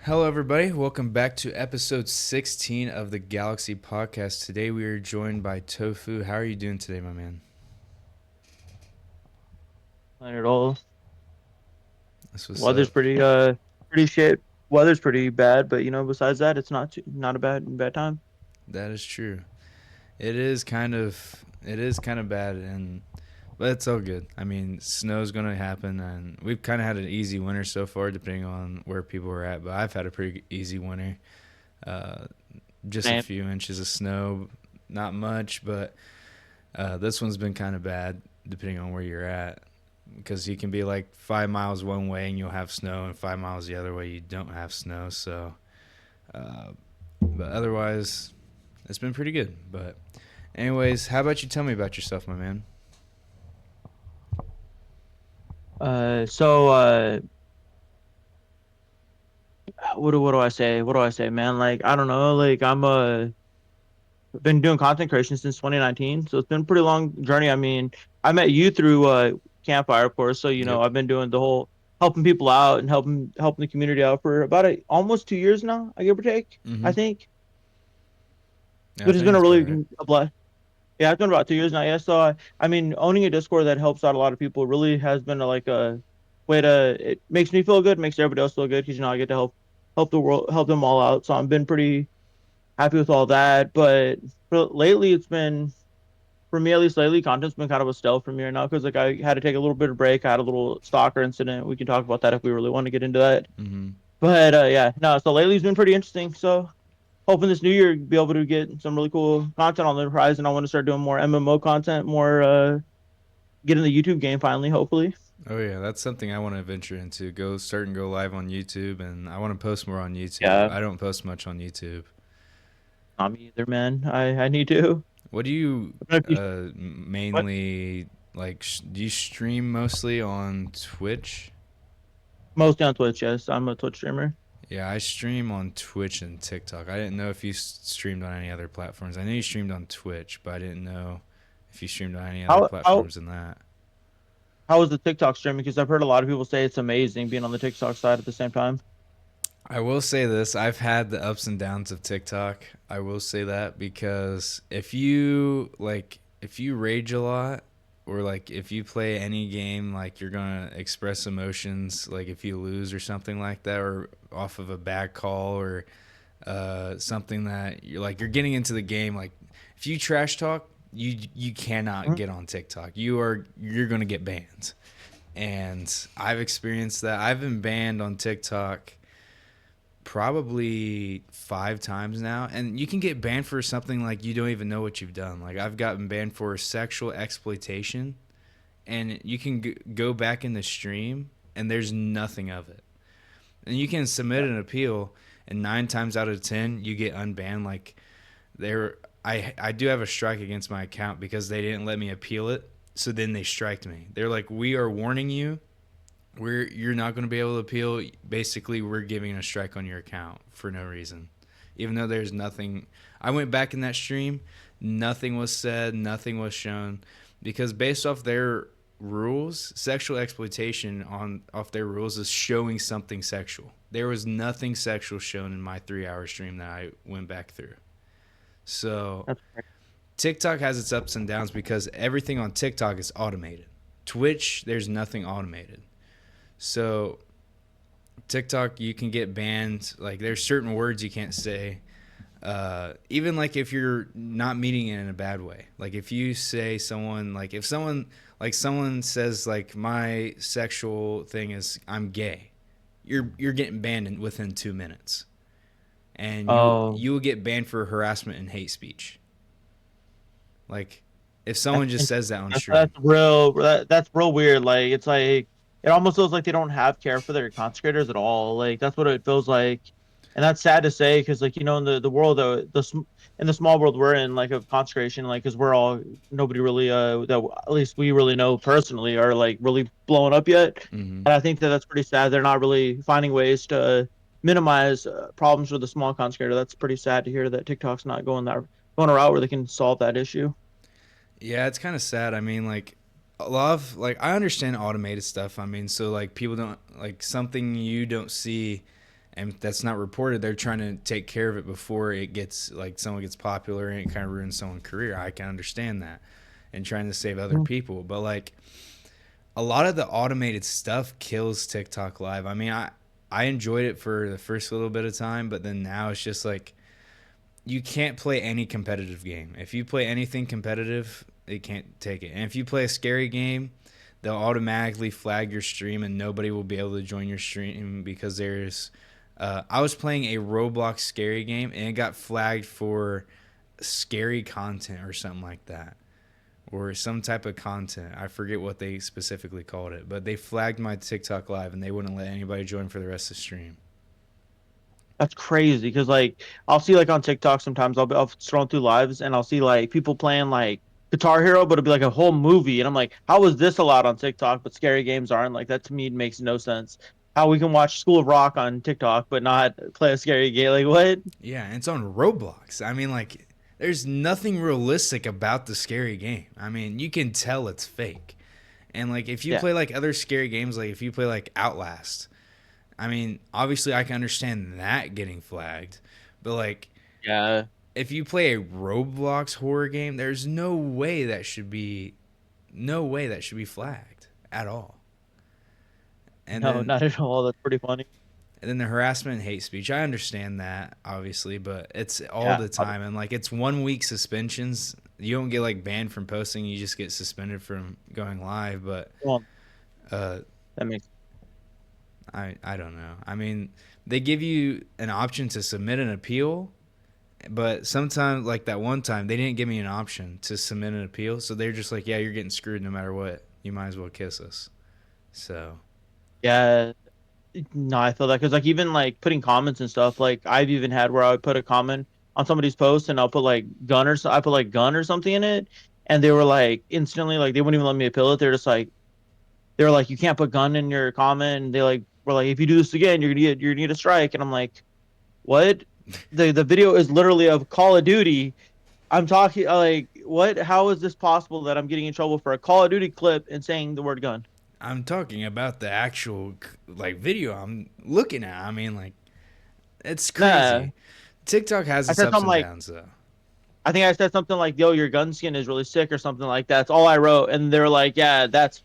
Hello, everybody. Welcome back to episode 16 of the Galaxy Podcast. Today we are joined by Tofu. How are you doing today, my man? Not at all. That's what's Weather's up. pretty shit. Weather's pretty bad, but besides that, it's not a bad time. That is true. It is kind of bad, but it's all good. I mean, snow's gonna happen, and we've kind of had an easy winter so far, depending on where people are at. But I've had a pretty easy winter. Uh, just a Man, few inches of snow, not much, but this one's been kind of bad, depending on where you're at. Because you can be like 5 miles one way and you'll have snow, and 5 miles the other way you don't have snow. So, uh, but otherwise, it's been pretty good. But, anyways, how about you tell me about yourself, my man? so what do I say? What do I say, man? Like I don't know. Like been doing content creation since 2019, so it's been a pretty long journey. I mean, I met you through Campfire, of course. So Yep. I've been doing the whole helping people out and helping the community out for about almost 2 years now, I give or take. I Mm-hmm. think, Yeah, I which has think been a that's about right. really a bless. Yeah, it's been about 2 years now. Yeah, so I mean, owning a Discord that helps out a lot of people really has been like a way to. It makes me feel good, makes everybody else feel good because I get to help the world, help them all out. So I've been pretty happy with all that. But lately, it's been for me at least lately, content's been kind of a stealth for me right now because like I had to take a little bit of break. I had a little stalker incident. We can talk about that if we really want to get into that. Mm-hmm. But yeah, no. So lately's been pretty interesting. So hoping this new year be able to get some really cool content on the horizon. I want to start doing more MMO content, more get in the YouTube game finally, hopefully. Oh yeah, that's something I want to venture into. Go start and go live on YouTube, and I want to post more on YouTube. Yeah, I don't post much on YouTube. not me either, man. I need to. What do you I don't know if you, what? mainly like? Do you stream mostly on Twitch? Mostly on Twitch, yes. I'm a Twitch streamer. Yeah, I stream on Twitch and TikTok. I didn't know if you streamed on any other platforms. I know you streamed on Twitch, but I didn't know if you streamed on any other How platforms than that. how is the TikTok streaming? Because I've heard a lot of people say it's amazing being on the TikTok side at the same time. I will say this: I've had the ups and downs of TikTok. I will say that because if you rage a lot, or like if you play any game, like you're gonna express emotions. Like if you lose or something like that, or off of a bad call, or something that you're getting into the game. Like if you trash talk, you cannot Mhm. get on TikTok. You're gonna get banned, and I've experienced that. I've been banned on TikTok probably 5 times now, and you can get banned for something like you don't even know what you've done. Like I've gotten banned for sexual exploitation, and you can go back in the stream and there's nothing of it, and you can submit an appeal, and 9 times out of 10 you get unbanned. Like there, I do have a strike against my account because they didn't let me appeal it, so then they striked me. They're like, we are warning you, you're not going to be able to appeal. Basically, we're giving a strike on your account for no reason, even though there's nothing. I went back in that stream, nothing was said, nothing was shown, because based off their rules, sexual exploitation on off their rules is showing something sexual. There was nothing sexual shown in my 3 hour stream that I went back through. So That's great. TikTok has its ups and downs because everything on TikTok is automated. Twitch, there's nothing automated. So TikTok, you can get banned. Like there's certain words you can't say. Even like if you're not meaning it in a bad way. Like if you say someone like if someone like someone says like my sexual thing is I'm gay, you're getting banned within 2 minutes, and Oh, you will get banned for harassment and hate speech. Like if that's someone just says that interesting. on That's stream. real. That's real weird. Like it's like it almost feels like they don't have care for their content creators at all. Like that's what it feels like, and that's sad to say because like in the world in the small world we're in like of content creation, like because we're all nobody really that at least we really know personally are like really blowing up yet, Mm-hmm. and I think that that's pretty sad. They're not really finding ways to minimize problems for the small content creator. That's pretty sad to hear that TikTok's not going a route where they can solve that issue. Yeah, it's kind of sad. I mean, like a lot of like I understand automated stuff. I mean, so like people don't like something you don't see, and that's not reported. They're trying to take care of it before it gets like someone gets popular and it kind of ruins someone's career. I can understand that, and trying to save other Mhm. people. But like a lot of the automated stuff kills TikTok Live. I mean, I enjoyed it for the first little bit of time, but then now it's just like you can't play any competitive game. If you play anything competitive, it can't take it. And if you play a scary game, they'll automatically flag your stream and nobody will be able to join your stream because there's I was playing a Roblox scary game and it got flagged for scary content or something like that, or some type of content. I forget what they specifically called it, but they flagged my TikTok live and they wouldn't let anybody join for the rest of the stream. That's crazy because like I'll see like on TikTok sometimes I'll scrolling through lives and I'll see like people playing like Guitar Hero, but it'll be like a whole movie, and I'm like, how is this allowed on TikTok, but scary games aren't? Like that to me makes no sense. How we can watch School of Rock on TikTok but not play a scary game? Like what? Yeah, and it's on Roblox. I mean, like, there's nothing realistic about the scary game. I mean, you can tell it's fake. And like, if you Yeah, play like other scary games, like if you play like Outlast, I mean, obviously I can understand that getting flagged, but like, yeah. if you play a Roblox horror game, there's no way that should be flagged at all. And No, then not at all. That's pretty funny. and then the harassment and hate speech, I understand that obviously, but it's all Yeah, the time, and like it's 1 week suspensions. You don't get like banned from posting; you just get suspended from going live. But well, uh, that makes I don't know. I mean, they give you an option to submit an appeal, but sometimes, like that one time, they didn't give me an option to submit an appeal, so they're just like, "Yeah, you're getting screwed no matter what. You might as well kiss us." So yeah. No, I feel that because like even like putting comments and stuff, like I've even had where I would put a comment on somebody's post and I'll put like gun or so I put like gun or something in it, and they were like instantly like they wouldn't even let me appeal it. They're just like they were like you can't put gun in your comment. And they like were like if you do this again you're gonna get a strike. And I'm like what? The video is literally of Call of Duty. I'm talking like what? How is this possible that I'm getting in trouble for a Call of Duty clip and saying the word gun? I'm talking about the actual like video I'm looking at. I mean, like it's Nah, crazy. TikTok has I its said ups something and like downs though. I think I said something like, "Yo, your gun skin is really sick" or something like that. That's all I wrote, and they're like, "Yeah, that's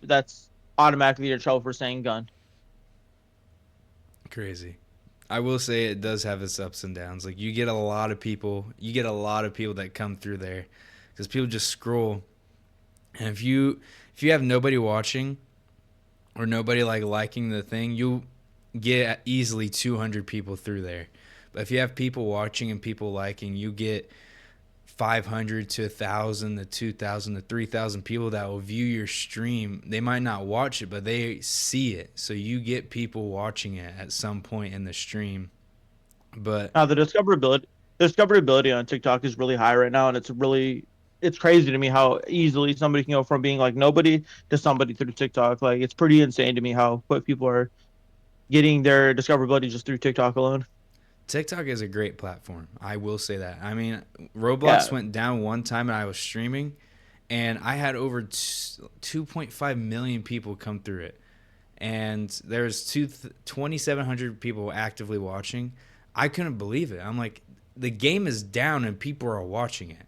automatically in trouble for saying gun." Crazy. I will say it does have its ups and downs. Like you get a lot of people that come through there because people just scroll, and if you have nobody watching or nobody like liking the thing, you'll get easily 200 people through there. But if you have people watching and people liking, you get 500 to 1,000 to 2,000 to 3,000 people that will view your stream. They might not watch it, but they see it. So you get people watching it at some point in the stream. But Now the discoverability on TikTok is really high right now, and it's crazy to me how easily somebody can go from being like nobody to somebody through TikTok. Like it's pretty insane to me how quick people are getting their discoverability just through TikTok alone. TikTok is a great platform. I will say that. I mean, Roblox Yeah, went down one time and I was streaming, and I had over 2.5 million people come through it. And there's 2,700 people actively watching. I couldn't believe it. I'm like, the game is down and people are watching it.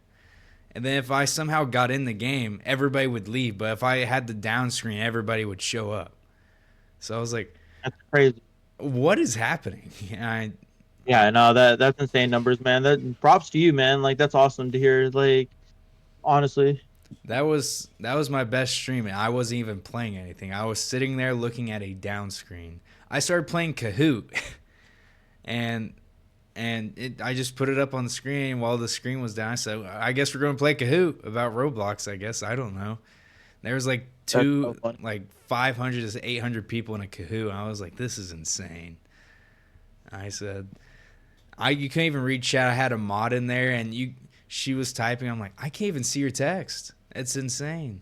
And then if I somehow got in the game, everybody would leave. But if I had the down screen, everybody would show up. So I was like, that's crazy. what is happening? I, Yeah, no, that's insane numbers, man. That props to you, man. Like that's awesome to hear. Like honestly. that was my best stream, and I wasn't even playing anything. I was sitting there looking at a down screen. I started playing Kahoot, and I just put it up on the screen while the screen was down. I said, I guess we're going to play Kahoot about Roblox. I guess I don't know. There was like That's so funny. 500 to 800 people in a Kahoot. And I was like, this is insane. I said, you can't even read chat. I had a mod in there, and she was typing. I'm like, I can't even see your text. It's insane.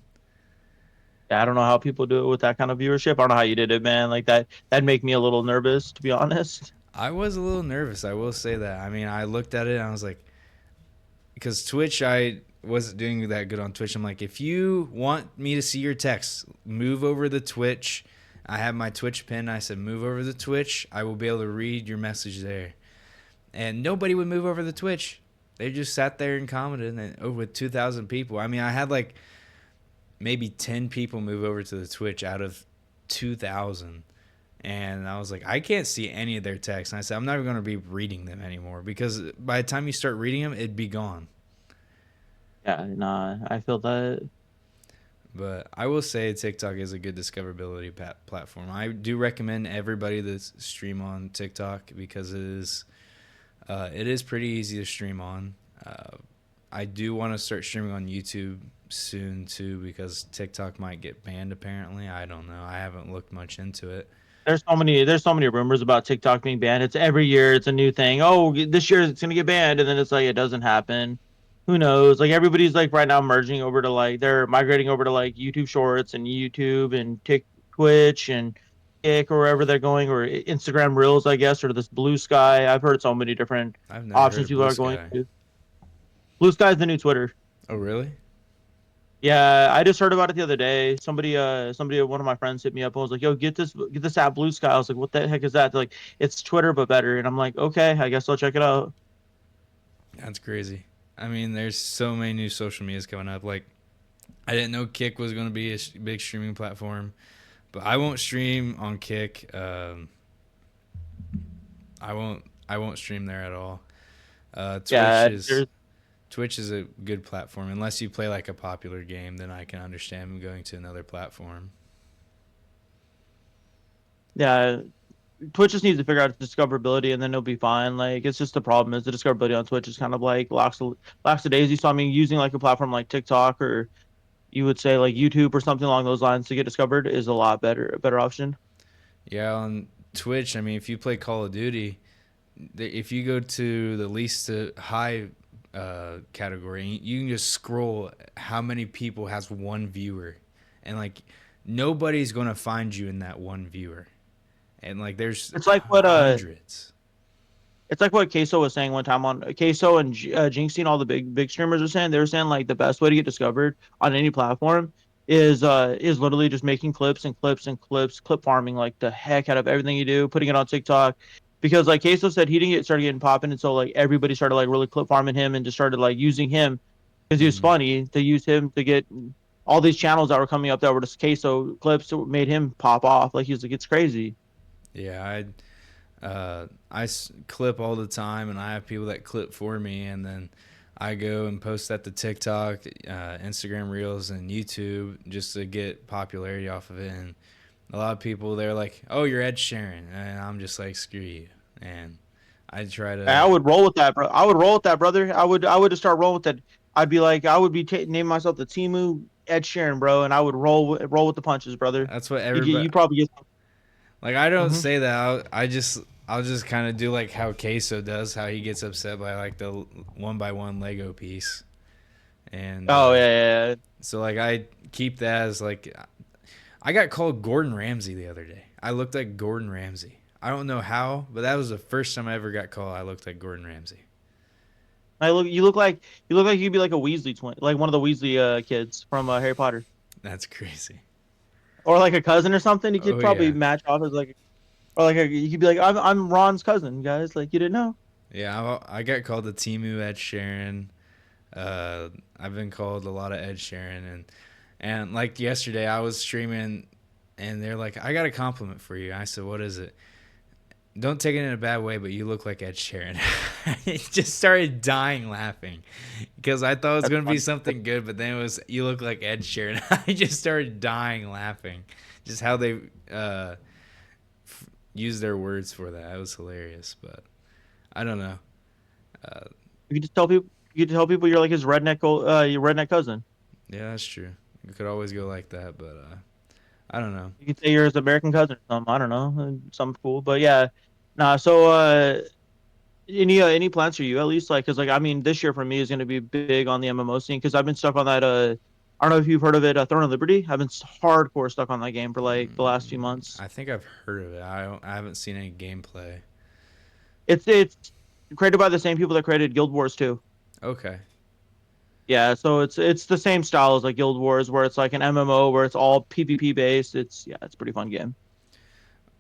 Yeah, I don't know how people do it with that kind of viewership. I don't know how you did it, man. Like that'd make me a little nervous, to be honest. I was a little nervous. I will say that. I mean, I looked at it and I was like, because Twitch, I wasn't doing that good on Twitch. I'm like, if you want me to see your text, move over the Twitch I have my Twitch pin. I said, move over to Twitch. I will be able to read your message there. And nobody would move over to Twitch. They just sat there and commented, and over with 2,000 people. I mean, I had like maybe 10 people move over to the Twitch out of 2,000. And I was like, I can't see any of their texts. And I said, I'm not even going to be reading them anymore because by the time you start reading them, it'd be gone. Yeah, nah, I feel that. But I will say TikTok is a good discoverability platform. I do recommend everybody to stream on TikTok because it is pretty easy to stream on. I do want to start streaming on YouTube soon too because TikTok might get banned apparently. I don't know. I haven't looked much into it. There's so many rumors about TikTok being banned. It's every year it's a new thing. Oh, this year it's gonna get banned, and then it's like it doesn't happen. Who knows? Like everybody's like right now merging over to like they're migrating over to like YouTube Shorts and YouTube and Twitch and Kick or wherever they're going or Instagram Reels, I guess, or this Blue Sky. I've heard so many different I've never heard options of people Blue are going Sky. to. Blue Sky is the new Twitter. Oh, really? Yeah, I just heard about it the other day. One of my friends hit me up and was like, "Yo, get this app, Blue Sky." I was like, "What the heck is that?" They're like, "It's Twitter but better." And I'm like, "Okay, I guess I'll check it out." That's crazy. I mean, there's so many new social medias coming up. Like, I didn't know Kick was going to be a big streaming platform, but I won't stream on Kick. I won't stream there at all. Yeah, there's Twitch is a good platform unless you play like a popular game. Then I can understand going to another platform. yeah, Twitch just needs to figure out its discoverability and then it'll be fine. Like it's just the problem is the discoverability on Twitch is kind of like lackadaisy. So I mean, using like a platform like TikTok or you would say like YouTube or something along those lines to get discovered is a lot a better option. Yeah, on Twitch, I mean, if you play Call of Duty, if you go to the least to high category, you can just scroll how many people has one viewer, and like nobody's gonna find you in that one viewer, and like there's It's like what hundreds. It's like what Queso was saying one time on Queso and Jinxie and all the big streamers are saying. They were saying like the best way to get discovered on any platform is literally just making clips and clips and clips, clip farming like the heck out of everything you do, putting it on TikTok. Because like Queso said, he didn't get started getting popping until like everybody started like really clip farming him and just started like using him because he was Mm, funny to use him to get all these channels that were coming up that were just Queso clips that made him pop off. Like he's like it's crazy. yeah, clip all the time, and I have people that clip for me, and then I go and post that to TikTok, Instagram Reels, and YouTube just to get popularity off of it. And a lot of people they're like, "Oh, you're Ed Sheeran," and I'm just like, "Screw you." And I try I to. would roll with that, bro. I would roll with that, brother. I would just start rolling with that. I'd be like, I would be naming myself the Timu Ed Sheeran, bro, and I would roll with the punches, brother. That's what You everybody. probably get. Like I don't Hmm. say that. I'll just kind of do like how Queso does, how he gets upset by like the one by one Lego piece, and Oh yeah. so like I keep that as like I got called Gordon Ramsay the other day. I looked like Gordon Ramsay. I don't know how, but that was the first time I ever got called. I looked like Gordon Ramsay. I look. You look like you'd be like a Weasley twin, like one of the Weasley kids from Harry Potter, That's crazy. or like a cousin or something. You could Oh probably yeah, match off as like, or like you could be like, I'm Ron's cousin, guys. Like you didn't know. yeah. I got called the Timu Ed Sheeran. I've been called a lot of Ed Sheeran, and like yesterday I was streaming, and they're like, "I got a compliment for you." I said, "What is it?" Don't take it in a bad way, but you look like Ed Sheeran. I just started dying laughing because I thought it was That's going to be funny. something good, but then it was you look like Ed Sheeran. I just started dying laughing, just how they use their words for that. It was hilarious, but I don't know. Uh, You could just tell people. You could tell people you're like his your redneck cousin. yeah, that's true. You could always go like that, but I don't know. You could say you're his American cousin or something. I don't know, something cool. But yeah, nah. So any plans for you at least? Like, cause like I mean, this year for me is gonna be big on the MMO scene because I've been stuck on that. I don't know if you've heard of it, Throne of Liberty. I've been hardcore stuck on that game for like the last few months. I think I've heard of it. I haven't seen any gameplay. It's created by the same people that created Guild Wars 2. Okay. Yeah, so it's the same style as like Guild Wars, where it's like an MMO where it's all PvP based. It's pretty fun game.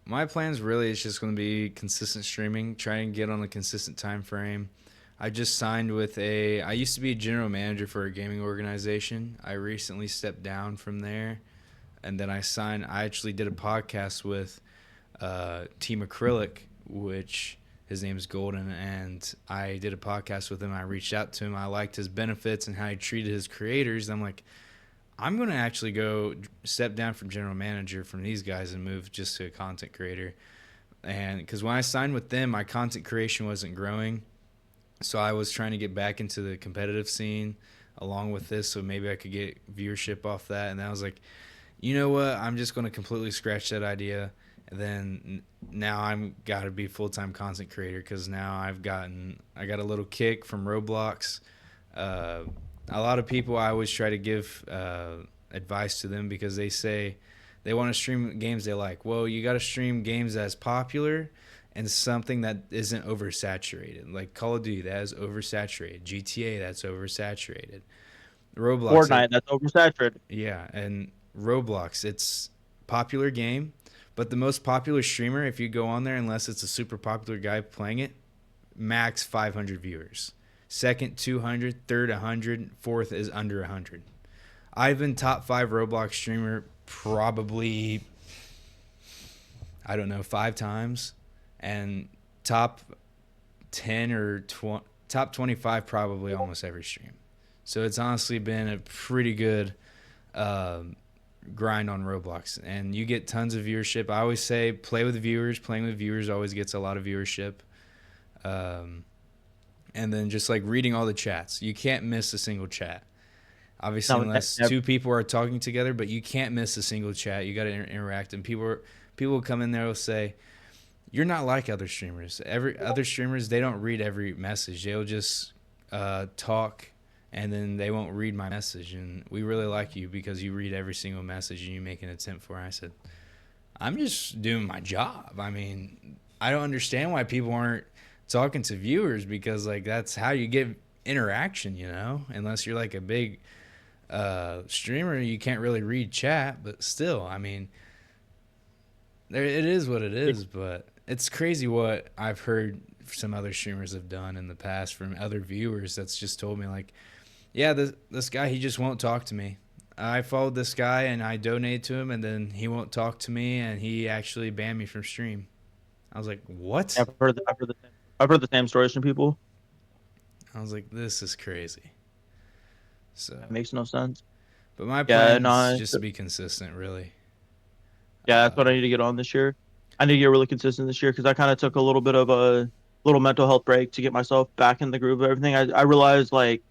my plans really is just going to be consistent streaming, try and get on a consistent time frame. I just signed with a. I used to be a general manager for a gaming organization. I recently stepped down from there, and then I signed. I actually did a podcast with Team Acrylic, which his name is Golden, and I did a podcast with him. I reached out to him. I liked his benefits and how he treated his creators. I'm like, I'm going to actually go step down from general manager from these guys and move just to a content creator. And because when I signed with them, my content creation wasn't growing. So I was trying to get back into the competitive scene along with this. So maybe I could get viewership off that. And I was like, you know what? I'm just going to completely scratch that idea. And then now I'm got to be full time content creator because now I got a little kick from Roblox. Uh, a lot of people I always try to give advice to them because they say they want to stream games they like. Well, you got to stream games that's popular and something that isn't oversaturated. Like Call of Duty, that is oversaturated. GTA, that's oversaturated. Roblox, Fortnite, that's oversaturated. yeah, and Roblox, it's popular game, but the most popular streamer, if you go on there, unless it's a super popular guy playing it, max 500 viewers. Second 200, third 100, fourth is under 100. I've been top 5 Roblox streamer probably, I don't know, 5 times, and top 10 or top 25 probably almost every stream. So it's honestly been a pretty good grind on Roblox, and you get tons of viewership. I always say play with viewers. Playing with viewers always gets a lot of viewership. Um, and then just like reading all the chats, you can't miss a single chat. Obviously, No, unless two people are talking together, but you can't miss a single chat. You got to interact, and people come in there will say, "You're not like other streamers. Every other streamers they don't read every message. They'll just talk." And then they won't read my message. And we really like you because you read every single message and you make an attempt for it. I said, I'm just doing my job. I mean, I don't understand why people aren't talking to viewers because, like, that's how you get interaction, you know? Unless you're like a big streamer, you can't really read chat. But still, I mean, it is what it is. But it's crazy what I've heard some other streamers have done in the past from other viewers that's just told me, like, yeah, this guy, he just won't talk to me. I followed this guy and I donated to him, and then he won't talk to me, and he actually banned me from stream. I was like, what? I've heard the same stories from people. I was like, this is crazy. So, That makes no sense. but my Yeah, plan's no, just to be consistent, really. yeah, that's what I need to get on this year. I need to get really consistent this year because I kind of took a little bit of a little mental health break to get myself back in the groove of everything. I realized like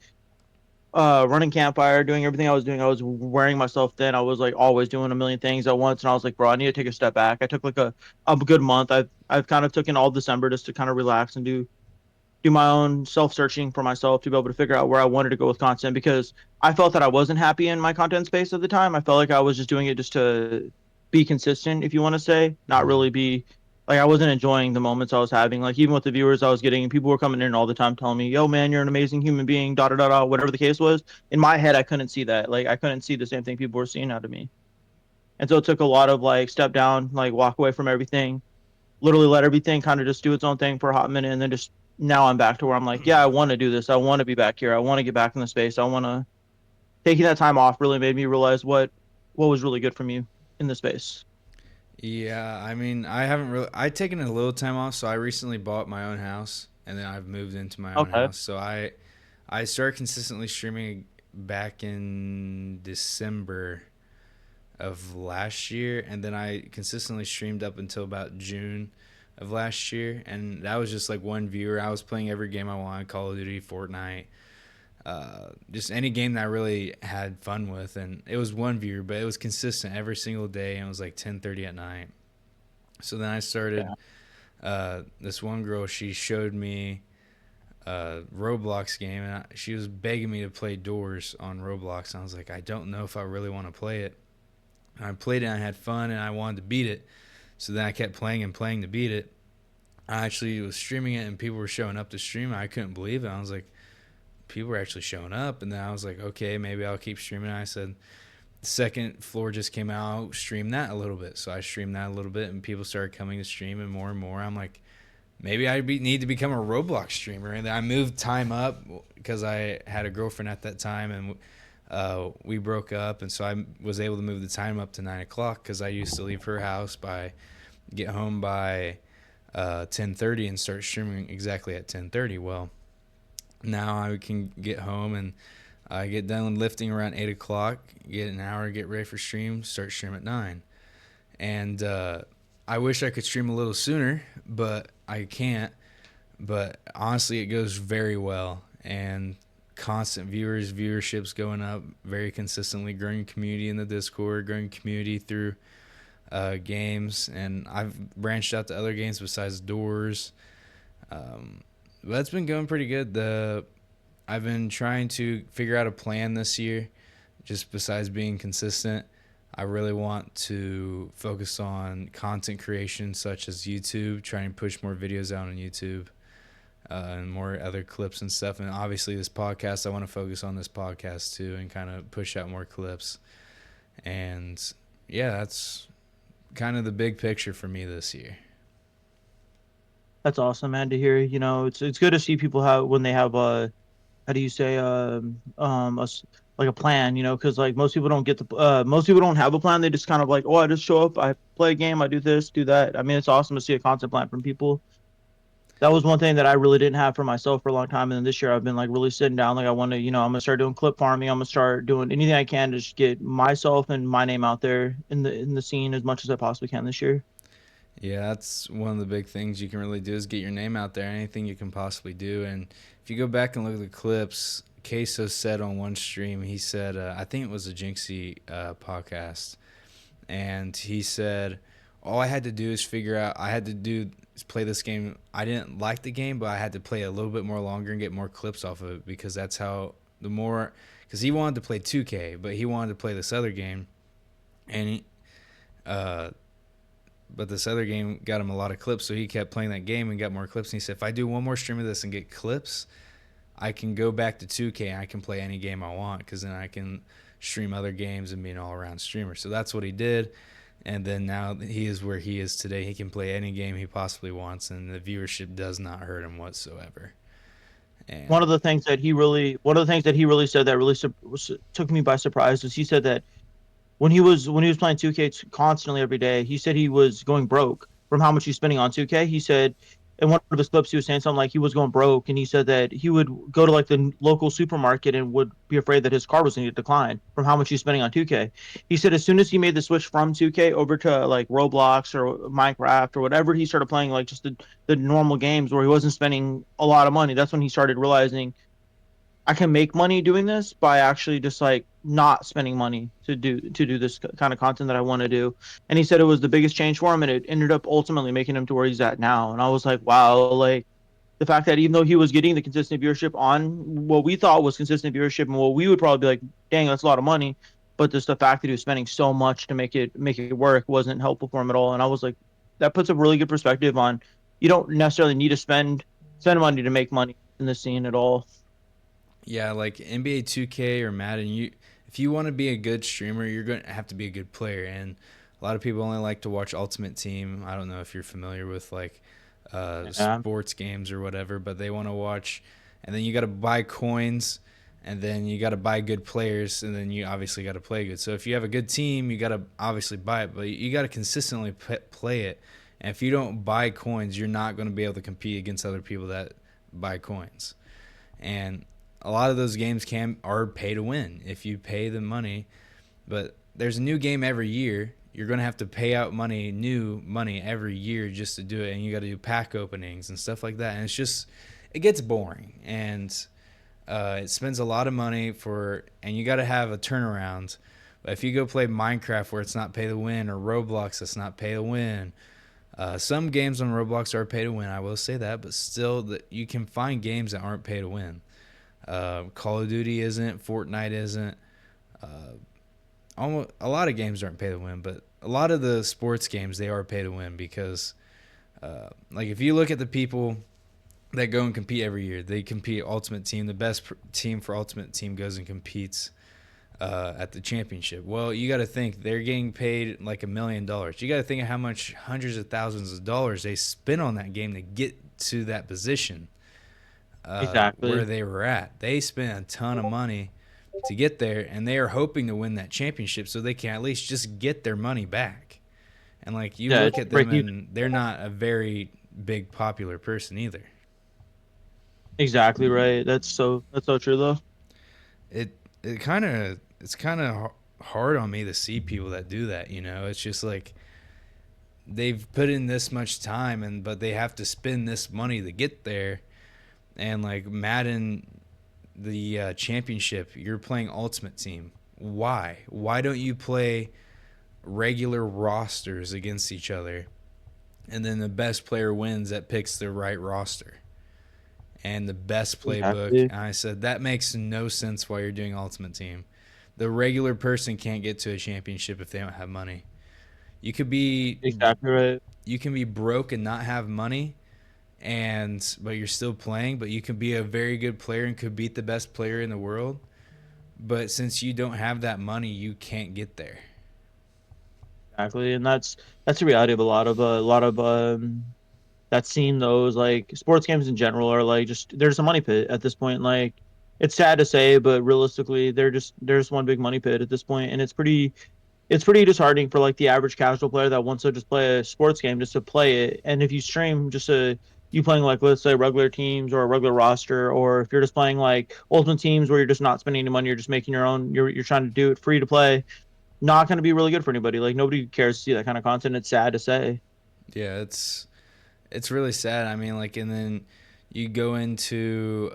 running campfire, doing everything I was doing, I was wearing myself thin. I was like always doing a million things at once, and I was like, bro, I need to take a step back. I took like a good month. I've kind of taken all December just to kind of relax and do my own self searching for myself to be able to figure out where I wanted to go with content because I felt that I wasn't happy in my content space at the time. I felt like I was just doing it just to be consistent, if you want to say, not Mm. really be like I wasn't enjoying the moments I was having. Like even with the viewers I was getting, people were coming in all the time telling me, "Yo, man, you're an amazing human being." Da da da da. Whatever the case was, in my head, I couldn't see that. Like I couldn't see the same thing people were seeing out of me, and so it took a lot of like step down, like walk away from everything, literally let everything kind of just do its own thing for a hot minute, and then just now I'm back to where I'm like, yeah, I want to do this. I want to be back here. I want to get back in the space. I want to taking that time off really made me realize what was really good for me in the space. Yeah, I mean, I haven't really. I've taken a little time off, so I recently bought my own house, and then I've moved into my own Okay. house. So I started consistently streaming back in December of last year, and then I consistently streamed up until about June of last year, and that was just like one viewer. I was playing every game I wanted: Call of Duty, Fortnite, just any game that I really had fun with, and it was one viewer, but it was consistent every single day, and it was like 10:30 at night. So then I started. Yeah. This one girl, she showed me a Roblox game, and she was begging me to play Doors on Roblox. And I was like, I don't know if I really want to play it. And I played it, and I had fun, and I wanted to beat it. So then I kept playing and playing to beat it. I actually was streaming it, and people were showing up to stream. I couldn't believe it. I was like, people were actually showing up, and then I was like, okay, maybe I'll keep streaming. I said, second floor just came out, streamed that a little bit. So I streamed that a little bit, and people started coming to stream and more. I'm like, maybe need to become a Roblox streamer. And I moved time up because I had a girlfriend at that time, and we broke up, and so I was able to move the time up to 9 o'clock because I used to leave her house get home by 10:30 and start streaming exactly at 10:30. Well, now I can get home and I get done lifting around 8 o'clock, get an hour, get ready for stream, start stream at 9. And I wish I could stream a little sooner, but I can't. But honestly, it goes very well, and constant viewerships going up very consistently, growing community in the Discord, growing community through games, and I've branched out to other games besides Doors. But that's been going pretty good. I've been trying to figure out a plan this year, just besides being consistent. I really want to focus on content creation, such as YouTube, trying to push more videos out on YouTube, and more other clips and stuff. And obviously, this podcast, I want to focus on this podcast too, and kind of push out more clips. And yeah, that's kind of the big picture for me this year. That's awesome, man, to hear. It's good to see people have when they have how do you say like a plan, because like most people don't have a plan. They just kind of like, oh, I just show up, I play a game, I do this, do that. I mean, it's awesome to see a content plan from people. That was one thing that I really didn't have for myself for a long time. And then this year I've been like really sitting down. Like I want to, I'm gonna start doing clip farming. I'm gonna start doing anything I can to just get myself and my name out there in the scene as much as I possibly can this year. Yeah, that's one of the big things you can really do is get your name out there, anything you can possibly do. And if you go back and look at the clips, Queso said on one stream, he said, I think it was a Jinxie podcast, and he said, all I had to do is figure out, I had to do is play this game. I didn't like the game, but I had to play a little bit more longer and get more clips off of it, because that's how because he wanted to play 2K, but he wanted to play this other game, and uh, but this other game got him a lot of clips, so he kept playing that game and got more clips. And he said, if I do one more stream of this and get clips, I can go back to 2K and I can play any game I want, because then I can stream other games and be an all-around streamer. So that's what he did, and then now he is where he is today. He can play any game he possibly wants, and the viewership does not hurt him whatsoever. And One of the things that he really said that really took me by surprise was he said that when he was playing 2K constantly every day, he said he was going broke from how much he's spending on 2K. He said in one of his clips he was saying something like he was going broke, and he said that he would go to like the local supermarket and would be afraid that his car was going to decline from how much he's spending on 2K. He said as soon as he made the switch from 2K over to like Roblox or Minecraft or whatever, he started playing like just the normal games where he wasn't spending a lot of money. That's when he started realizing I can make money doing this by actually just like not spending money to do this kind of content that I want to do. And he said it was the biggest change for him, and it ended up ultimately making him to where he's at now. And I was like, wow, like the fact that even though he was getting the consistent viewership on what we thought was consistent viewership and what we would probably be like, dang, that's a lot of money, but just the fact that he was spending so much to make it work wasn't helpful for him at all. And I was like, that puts a really good perspective on you don't necessarily need to spend money to make money in the scene at all. yeah, like NBA 2K or Madden, if you want to be a good streamer, you're going to have to be a good player. And a lot of people only like to watch Ultimate Team. I don't know if you're familiar with like Yeah. sports games or whatever, but they want to watch. And then you got to buy coins, and then you got to buy good players, and then you obviously got to play good. So if you have a good team, you got to obviously buy it, but you got to consistently play it. And if you don't buy coins, you're not going to be able to compete against other people that buy coins. And a lot of those games are pay to win if you pay the money, but there's a new game every year. You're going to have to pay out new money every year just to do it, and you got to do pack openings and stuff like that. And it gets boring, and it spends a lot of money and you got to have a turnaround. But if you go play Minecraft where it's not pay to win, or Roblox that's not pay to win, some games on Roblox are pay to win, I will say that, but still, you can find games that aren't pay to win. Call of Duty isn't, Fortnite isn't. Almost a lot of games aren't pay to win, but a lot of the sports games, they are pay to win, because like if you look at the people that go and compete every year, they compete Ultimate Team. The best team for Ultimate Team goes and competes at the championship. Well, you got to think they're getting paid like $1 million. You got to think of how much hundreds of thousands of dollars they spent on that game to get to that position where Exactly. they were at. They spent a ton of money to get there, and they are hoping to win that championship so they can at least just get their money back. And like you Yeah, look it's at them, break even. and they're not a very big popular person either. Exactly right. That's so true though. It's kind of hard on me to see people that do that. You know, it's just like they've put in this much time, and but they have to spend this money to get there. And like Madden, the championship, you're playing Ultimate Team. Why? Why don't you play regular rosters against each other, and then the best player wins that picks the right roster and the best playbook? Exactly. And I said that makes no sense why you're doing Ultimate Team. The regular person can't get to a championship if they don't have money. You could be Exactly right. you can be broke and not have money, and but you're still playing, but you can be a very good player and could beat the best player in the world, but since you don't have that money you can't get there. Exactly. And that's the reality of a lot of that scene those like sports games in general are like just there's a money pit at this point. Like it's sad to say, but realistically there's one big money pit at this point, and it's pretty disheartening for like the average casual player that wants to just play a sports game just to play it. And if you stream just a you playing like let's say regular teams or a regular roster, or if you're just playing like ultimate teams where you're just not spending any money, you're just making your own, you're trying to do it free to play, not going to be really good for anybody. Like nobody cares to see that kind of content. It's sad to say. Yeah, it's really sad. I mean, like, and then you go into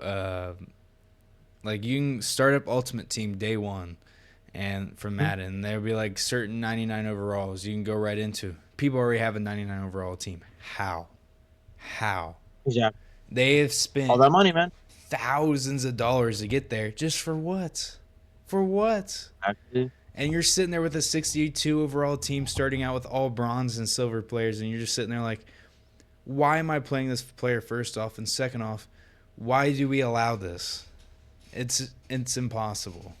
like you can start up Ultimate Team day one, and from Madden there'll be like certain 99 overalls you can go right into. People already have a 99 overall team. How Exactly. they have All spent that money, man. thousands of dollars to get there just for what? For what? Exactly. And you're sitting there with a 62 overall team starting out with all bronze and silver players, and you're just sitting there like, why am I playing this player first off? And second off, why do we allow this? It's impossible.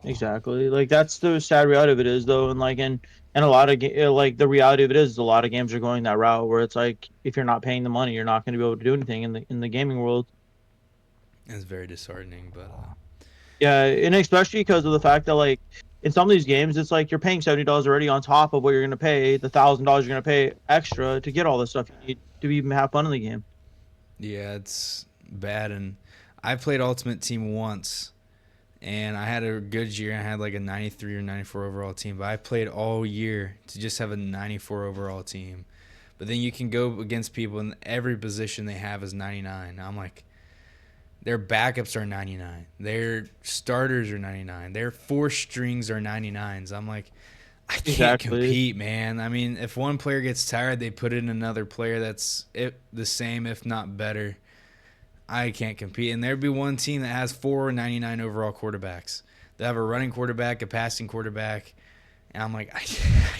Exactly. Like that's the sad reality of it is though, and like and a lot of like the reality of it is a lot of games are going that route where it's like if you're not paying the money, you're not going to be able to do anything in the gaming world. It's very disheartening, but Yeah, and especially because of the fact that like in some of these games, it's like you're paying $70 already on top of what you're going to pay, the $1,000 you're going to pay extra to get all the stuff you need to even have fun in the game. yeah, it's bad. And I played Ultimate Team once, and I had a good year. I had like a 93 or 94 overall team, but I played all year to just have a 94 overall team. But then you can go against people, and every position they have is 99. I'm like, their backups are 99. Their starters are 99. Their four strings are 99s. I'm like, I can't Exactly. compete, man. I mean, if one player gets tired, they put in another player that's the same, if not better. I can't compete. And there'd be one team that has four 99 overall quarterbacks. They have a running quarterback, a passing quarterback. And I'm like, I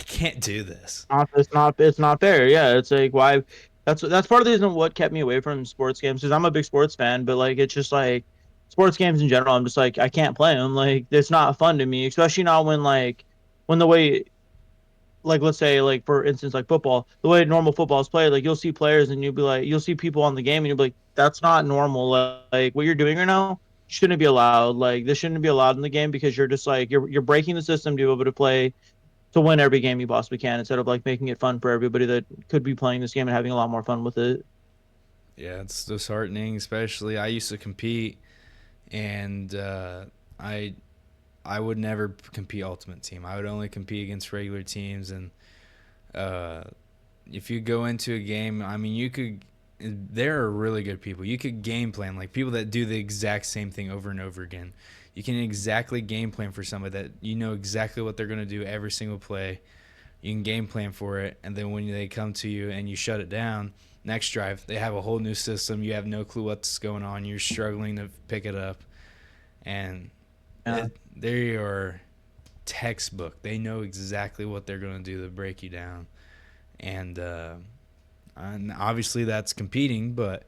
can't do this. It's not fair. Yeah, it's like why that's part of the reason what kept me away from sports games because I'm a big sports fan, but like it's just like sports games in general. I'm just like I can't play them. Like it's not fun to me, especially not when the way like let's say like for instance like football, the way normal football is played, like you'll see players and you'll be like you'll see people on the game and you'll be like that's not normal. Like what you're doing right now shouldn't be allowed. Like this shouldn't be allowed in the game because you're just like you're breaking the system to be able to play to win every game you possibly can instead of like making it fun for everybody that could be playing this game and having a lot more fun with it. Yeah, it's disheartening, especially I used to compete, and I I would never compete Ultimate Team. I would only compete against regular teams, and uh, if you go into a game, I mean, you could. There are really good people. You could game plan like people that do the exact same thing over and over again. You can exactly game plan for somebody that you know exactly what they're going to do every single play. You can game plan for it, and then when they come to you and you shut it down, next drive they have a whole new system. You have no clue what's going on. You're struggling to pick it up, and Yeah, they are textbook. They know exactly what they're going to do to break you down, and obviously that's competing, but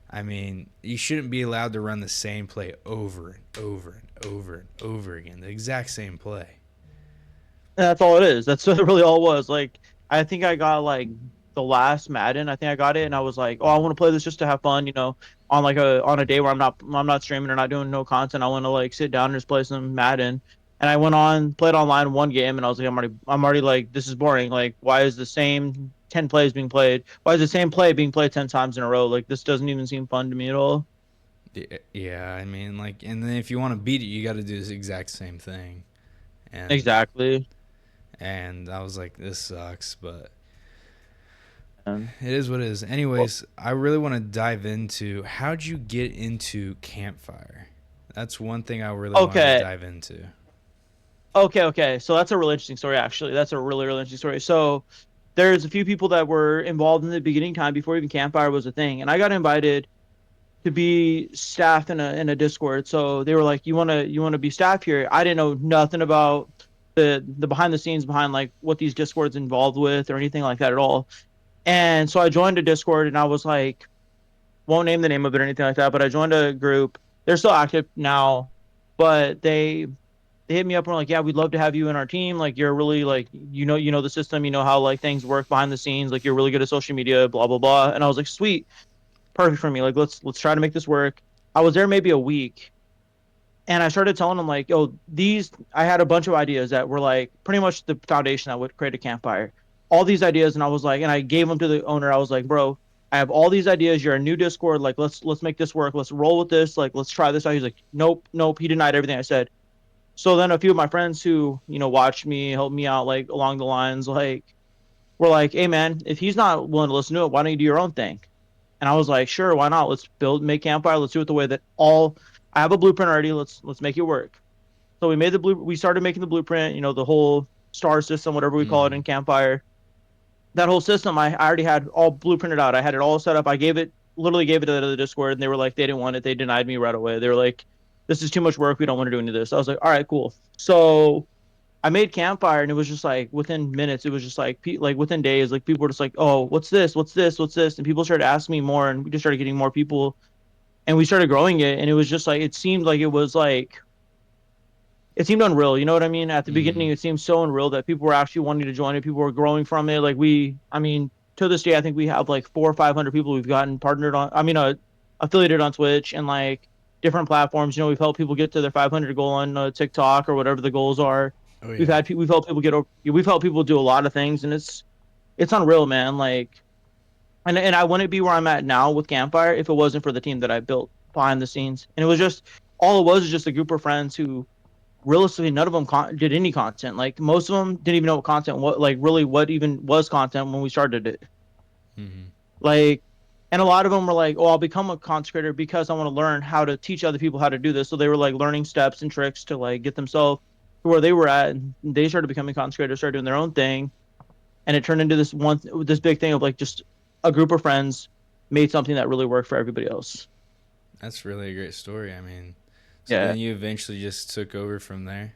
I mean, you shouldn't be allowed to run the same play over and over and over and over again, the exact same play. And that's all it is. That's really all it was. Like, I think I got like the last Madden. I think I got it, and I was like, oh, I want to play this just to have fun, on like a day where I'm not streaming or not doing no content. I want to like sit down and just play some Madden. And I went on, played online one game, and I was like, I'm already like, this is boring. Like, why is the same 10 plays being played? Why is the same play being played 10 times in a row? Like, this doesn't even seem fun to me at all. Yeah, I mean, like, and then if you want to beat it, you got to do this exact same thing. And Exactly. I was like, this sucks, but And it is what it is. well, Anyways, I really want to dive into how'd you get into campfire? That's one thing I really wanted to okay. dive into. Okay. So that's a really interesting story, actually. That's a really, really interesting story. So there's a few people that were involved in the beginning time before even campfire was a thing, and I got invited to be staff in a Discord. So they were like, "You want to be staff here?" I didn't know nothing about the behind the scenes behind like what these Discords involved with or anything like that at all. And so I joined a Discord, and I was like, won't name the name of it or anything like that, but I joined a group. They're still active now, but they hit me up and were like, "Yeah, we'd love to have you in our team. Like, you're really like, you know the system, you know how like things work behind the scenes. Like, you're really good at social media, blah blah blah." And I was like, "Sweet, perfect for me. Like, let's try to make this work." I was there maybe a week, and I started telling them like, "Oh, these." I had a bunch of ideas that were like pretty much the foundation that would create a campfire. All these ideas, and I was like, and I gave them to the owner. I was like, "Bro, I have all these ideas. You're a new Discord. Like, let's make this work. Let's roll with this. Like, let's try this out." He's like, "Nope, nope." He denied everything I said. So then a few of my friends who, watched me, helped me out like along the lines, like were like, "Hey man, if he's not willing to listen to it, why don't you do your own thing?" And I was like, "Sure, why not? Let's make campfire. Let's do it the way that all I have a blueprint already. Let's make it work." So we started making the blueprint, the whole star system, whatever we call it Mm-hmm. in campfire. That whole system I already had all blueprinted out. I had it all set up. I literally gave it to the Discord, and they were like, they didn't want it. They denied me right away. They were like, "This is too much work. We don't want to do any of this." I was like, "All right, cool." So I made campfire, and it was just like within minutes, it was just like like within days, like people were just like, "Oh, what's this? What's this? What's this?" And people started asking me more, and we just started getting more people, and we started growing it, and it was just like it seemed like it seemed unreal. You know what I mean? At the Mm-hmm. beginning, it seemed so unreal that people were actually wanting to join it. People were growing from it. Like I mean, to this day, I think we have like 400 or 500 people we've gotten partnered on. I mean, affiliated on Twitch and like different platforms. We've helped people get to their 500 goal on TikTok or whatever the goals are. Oh yeah. We've helped people we've helped people do a lot of things, and it's unreal, man. Like, and I wouldn't be where I'm at now with Campfire if it wasn't for the team that I built behind the scenes. And it was just all it was is just a group of friends who realistically none of them did any content. Like most of them didn't even know what content what like really what even was content when we started it. Mm-hmm. Like, and a lot of them were like, "Oh, I'll become a content creator because I want to learn how to teach other people how to do this." So they were like learning steps and tricks to like get themselves to where they were at, and they started becoming content creators, started doing their own thing, and it turned into this big thing of like just a group of friends made something that really worked for everybody else. That's really a great story. I mean, so Yeah. then you eventually just took over from there.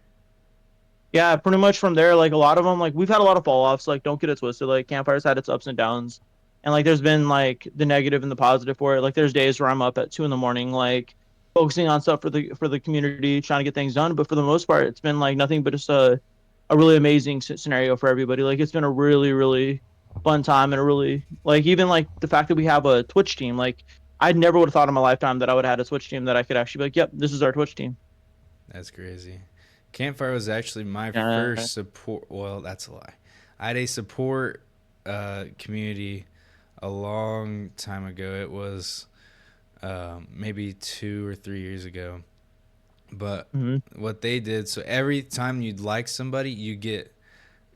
Yeah, pretty much from there, like a lot of them, like we've had a lot of fall offs. Like, don't get it twisted. Like, Campfire's had its ups and downs, and like there's been like the negative and the positive for it. Like, there's days where I'm up at 2 in the morning, like focusing on stuff for the community, trying to get things done. But for the most part, it's been like nothing but just a really amazing scenario for everybody. Like, it's been a really really fun time and a really like even like the fact that we have a Twitch team. Like, I never would have thought in my lifetime that I would have had a Twitch team that I could actually be like, "Yep, this is our Twitch team." That's crazy. Campfire was actually my Yeah. first support. Well, that's a lie. I had a support community a long time ago. It was maybe 2 or 3 years ago. But Hmm. what they did, so every time you'd like somebody, you get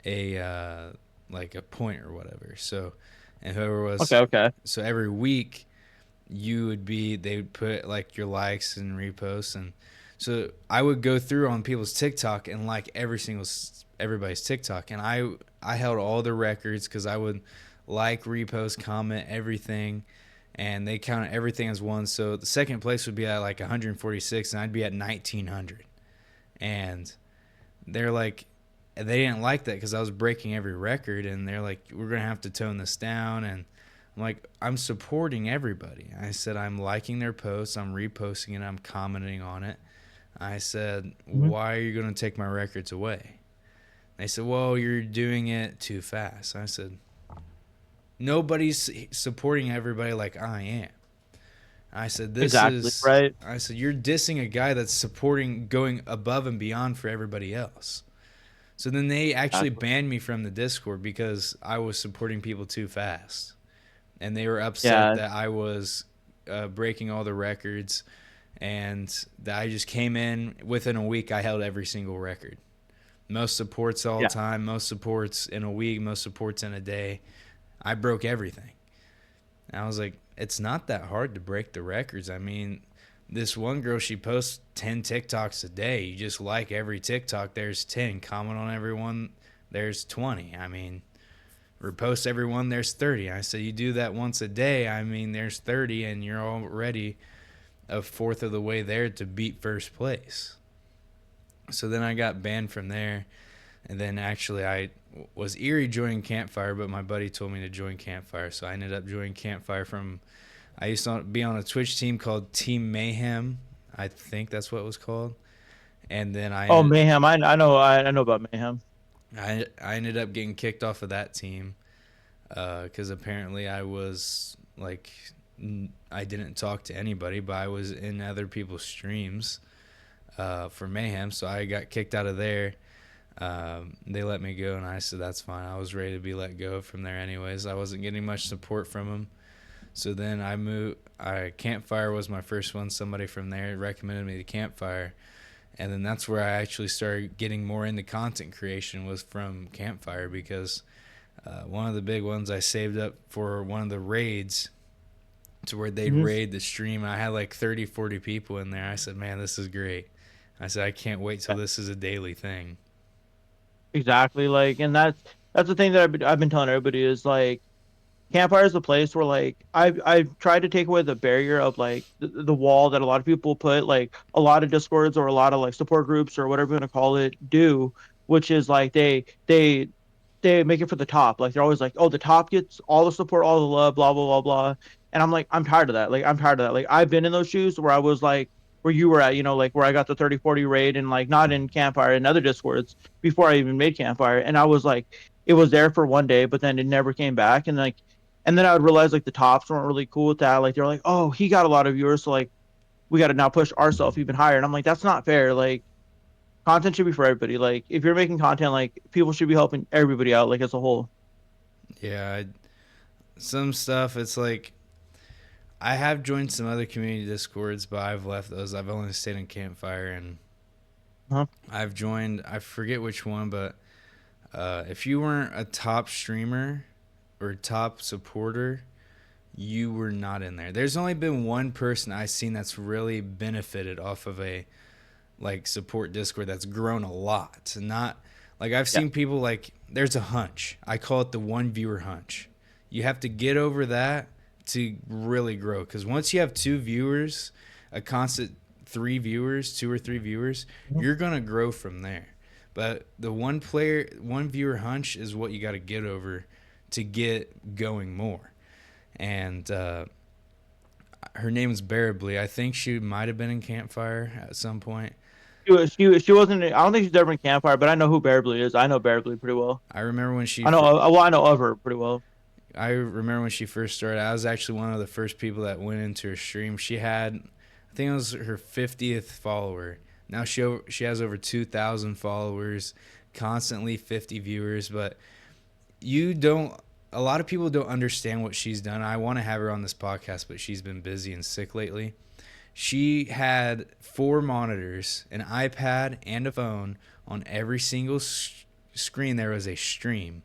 a like a point or whatever. So, and whoever was, Okay. Okay. so every week you would be, they would put like your likes and reposts, and so I would go through on people's TikTok and like everybody's TikTok, and I held all the records because I would like, repost, comment everything, and they counted everything as one. So the second place would be at like 146, and I'd be at 1900, and they're like, they didn't like that because I was breaking every record, and they're like, we're gonna have to tone this down, and I'm like, I'm supporting everybody. I said, I'm liking their posts, I'm reposting it, I'm commenting on it. I said, Hmm. why are you going to take my records away? They said, well, you're doing it too fast. I said, nobody's supporting everybody like I am. I said, Exactly. Right. I said, you're dissing a guy that's supporting going above and beyond for everybody else. So then they actually Exactly. banned me from the Discord because I was supporting people too fast. And they were upset Yeah. that I was breaking all the records and that I just came in within a week. I held every single record. Most supports all Yeah. time, most supports in a week, most supports in a day. I broke everything. And I was like, it's not that hard to break the records. I mean, this one girl, she posts 10 TikToks a day. You just like every TikTok, there's 10. Comment on everyone, there's 20. I mean, repost everyone, there's 30. I said, you do that once a day. I mean, there's 30, and you're already a fourth of the way there to beat first place. So then I got banned from there. And then actually, I was eerie joining Campfire, but my buddy told me to join Campfire. So I ended up joining Campfire from. I used to be on a Twitch team called Team Mayhem. I think that's what it was called. And then Oh, Mayhem. I know about Mayhem. I ended up getting kicked off of that team because apparently I was like I didn't talk to anybody, but I was in other people's streams for Mayhem, so I got kicked out of there. They let me go, and I said that's fine. I was ready to be let go from there anyways. I wasn't getting much support from them. So then I moved. Campfire was my first one. Somebody from there recommended me to Campfire, and then that's where I actually started getting more into content creation was from Campfire because one of the big ones I saved up for one of the raids to where they'd Hmm. raid the stream. I had like 30, 40 people in there. I said, man, this is great. I said, I can't wait till this is a daily thing. Exactly. Like, and that's the thing that I've been telling everybody is like Campfire is a place where like I've tried to take away the barrier of like the wall that a lot of people put like a lot of discords or a lot of like support groups or whatever you want to call it do, which is like they make it for the top. Like they're always like, oh, the top gets all the support, all the love, blah blah blah blah. And I'm like, I'm tired of that. Like I'm tired of that. Like I've been in those shoes where I was like where you were at, like where I got the 30-40 raid and like not in Campfire and other discords before I even made Campfire. And I was like, it was there for one day, but then it never came back. And then I would realize like the tops weren't really cool with that. Like they're like, oh, he got a lot of viewers, so like we got to now push ourselves even higher. And I'm like, that's not fair. Like content should be for everybody. Like if you're making content, like people should be helping everybody out, like as a whole. Yeah, some stuff it's like I have joined some other community discords, but I've left those. I've only stayed in Campfire, and Huh? I've joined. I forget which one, but if you weren't a top streamer or top supporter, you were not in there. There's only been one person I've seen that's really benefited off of a like support Discord that's grown a lot. Not like I've Yeah. seen people like there's a hunch. I call it the one viewer hunch. You have to get over that to really grow because once you have two viewers, a constant three viewers, two or three viewers, Mhm. you're gonna grow from there. But the one viewer hunch is what you got to get over to get going more. And her name is Bearably. I think she might have been in Campfire at some point. She wasn't. I don't think she's ever in Campfire, but I know who Bearblue is. I know Bearblue pretty well. I remember when she I know. Well, I know of her pretty well. I remember when she first started. I was actually one of the first people that went into her stream. She had, I think it was her 50th follower. Now she has over 2,000 followers, constantly 50 viewers. But you don't. A lot of people don't understand what she's done. I want to have her on this podcast, but she's been busy and sick lately. She had four monitors, an iPad, and a phone. On every single screen, there was a stream.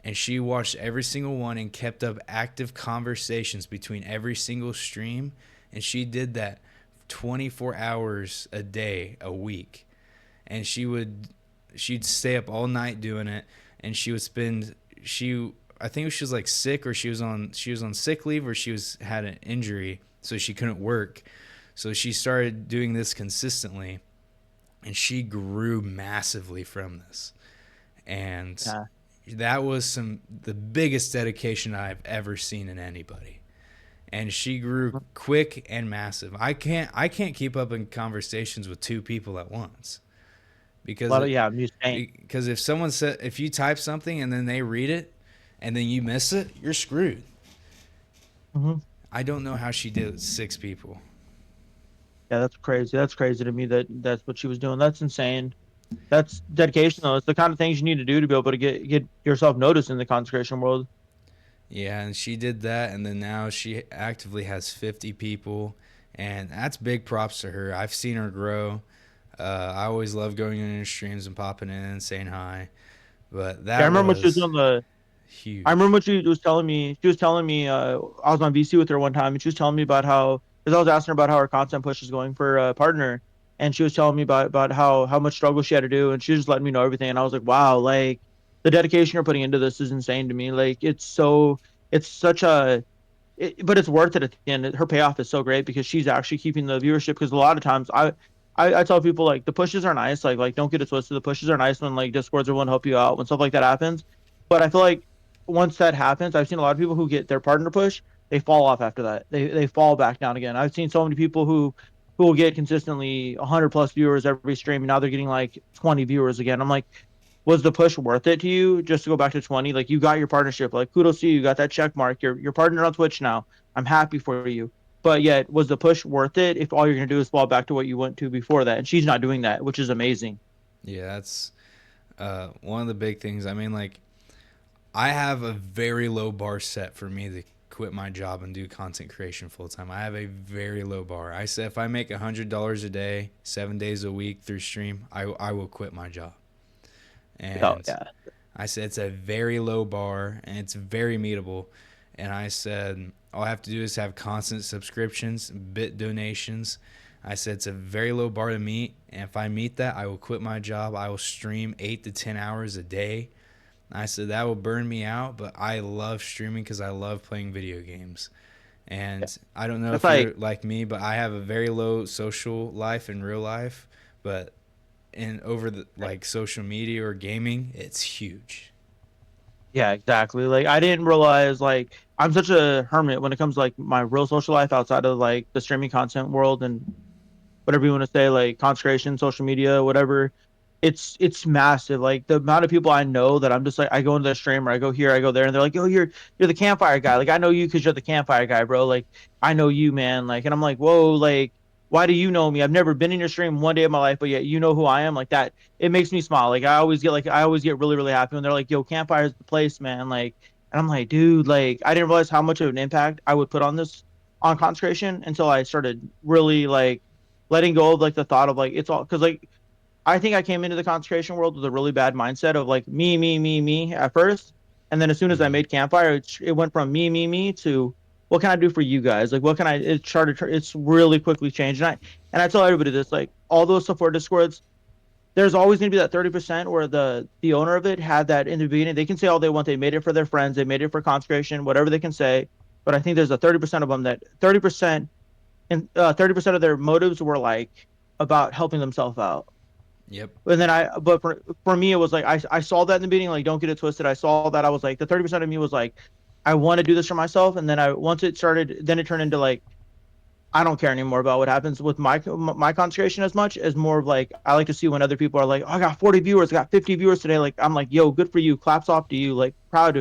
And she watched every single one and kept up active conversations between every single stream. And she did that 24 hours a day, a week. And she'd stay up all night doing it. And she would spend, I think she was like sick or she was on sick leave or she had an injury. So she couldn't work. So she started doing this consistently, and she grew massively from this. And Yeah. that was the biggest dedication I've ever seen in anybody. And she grew A quick and massive. I can't keep up in conversations with two people at once because lot of, yeah, I'm just saying. if someone said, if you type something and then they read it and then you miss it, you're screwed. Hmm. I don't know how she did it with six people. Yeah, that's crazy. That's crazy to me that that's what she was doing. That's insane. That's dedication, though. It's the kind of things you need to do to be able to get yourself noticed in the consecration world. Yeah, and she did that, and then now she actively has 50 people, and that's big props to her. I've seen her grow. I always love going in her streams and popping in and saying hi, but Yeah, I that remember when she was was doing the I remember huge. what she was telling me. She was telling me, I was on VC with her one time, and she was telling me about how, because I was asking her about how her content push is going for a partner, and she was telling me about how much struggle she had to do, and she was just letting me know everything, and I was like, wow, like the dedication you're putting into this is insane to me. Like it's such a, but it's worth it at the end. Her payoff is so great because she's actually keeping the viewership. Because a lot of times, I tell people like the pushes are nice. Like don't get it twisted. The pushes are nice when like Discords are willing to help you out when stuff like that happens. But I feel like once that happens, I've seen a lot of people who get their partner push, they fall off after that. They fall back down again. I've seen so many people who will get consistently 100 plus viewers every stream, and now they're getting like 20 viewers again. I'm like, was the push worth it to you just to go back to 20? Like you got your partnership. Like kudos to you. You got that check mark. You're partnered on Twitch now. I'm happy for you. But yet, was the push worth it if all you're gonna do is fall back to what you went to before that? And she's not doing that, which is amazing. Yeah, that's one of the big things. I mean, like, I have a very low bar set for me to quit my job and do content creation full time. I have a very low bar. I said if I make $100 a day, 7 days a week through stream, I will quit my job. Oh And yeah, I said it's a very low bar and it's very meetable. And I said all I have to do is have constant subscriptions, bit donations. I said it's a very low bar to meet, and if I meet that, I will quit my job. I will stream 8 to 10 hours a day. I said that will burn me out, but I love streaming because I love playing video games. yeah. And I don't know That's if you're like, like me, but I have a very low social life in real life. But in over the like social media or gaming, it's huge. yeah, exactly. Like I didn't realize like I'm such a hermit when it comes to like my real social life outside of like the streaming content world and whatever you want to say, like consecration, social media, whatever. It's massive. Like the amount of people I know that I'm just like I go into the stream or I go here, I go there, and they're like, "Yo, you're the campfire guy." Like I know you because you're the campfire guy, bro. Like I know you, man. Like, and I'm like, whoa, like why do you know me? I've never been in your stream one day of my life, but yet you know who I am. Like that, it makes me smile. Like I always get really really happy when they're like, "Yo, campfire's the place, man." Like, and I'm like, dude, like I didn't realize how much of an impact I would put on this on consecration until I started really like letting go of like the thought of like it's all because like I think I came into the consecration world with a really bad mindset of like me at first, and then as soon as I Mm-hmm. made campfire, it went from me to what can I do for you guys? Like what can I? It started. It's really quickly changed, and I tell everybody this like all those support discords. There's always going to be that 30% where the owner of it had that in the beginning. They can say all they want. They made it for their friends. They made it for consecration, whatever they can say. But I think there's a 30% of them that 30% and 30% of their motives were like about helping themselves out. Yep. And then but for me, it was like I saw that in the beginning. Like, don't get it twisted. I saw that. I was like, the 30% of me was like, I want to do this for myself. And then once it started, then it turned into like, I don't care anymore about what happens with my consecration as much as more of like, I like to see when other people are like, oh, I got 40 viewers, I got 50 viewers today. Like, I'm like, yo, good for you. Claps off to you. Like, proud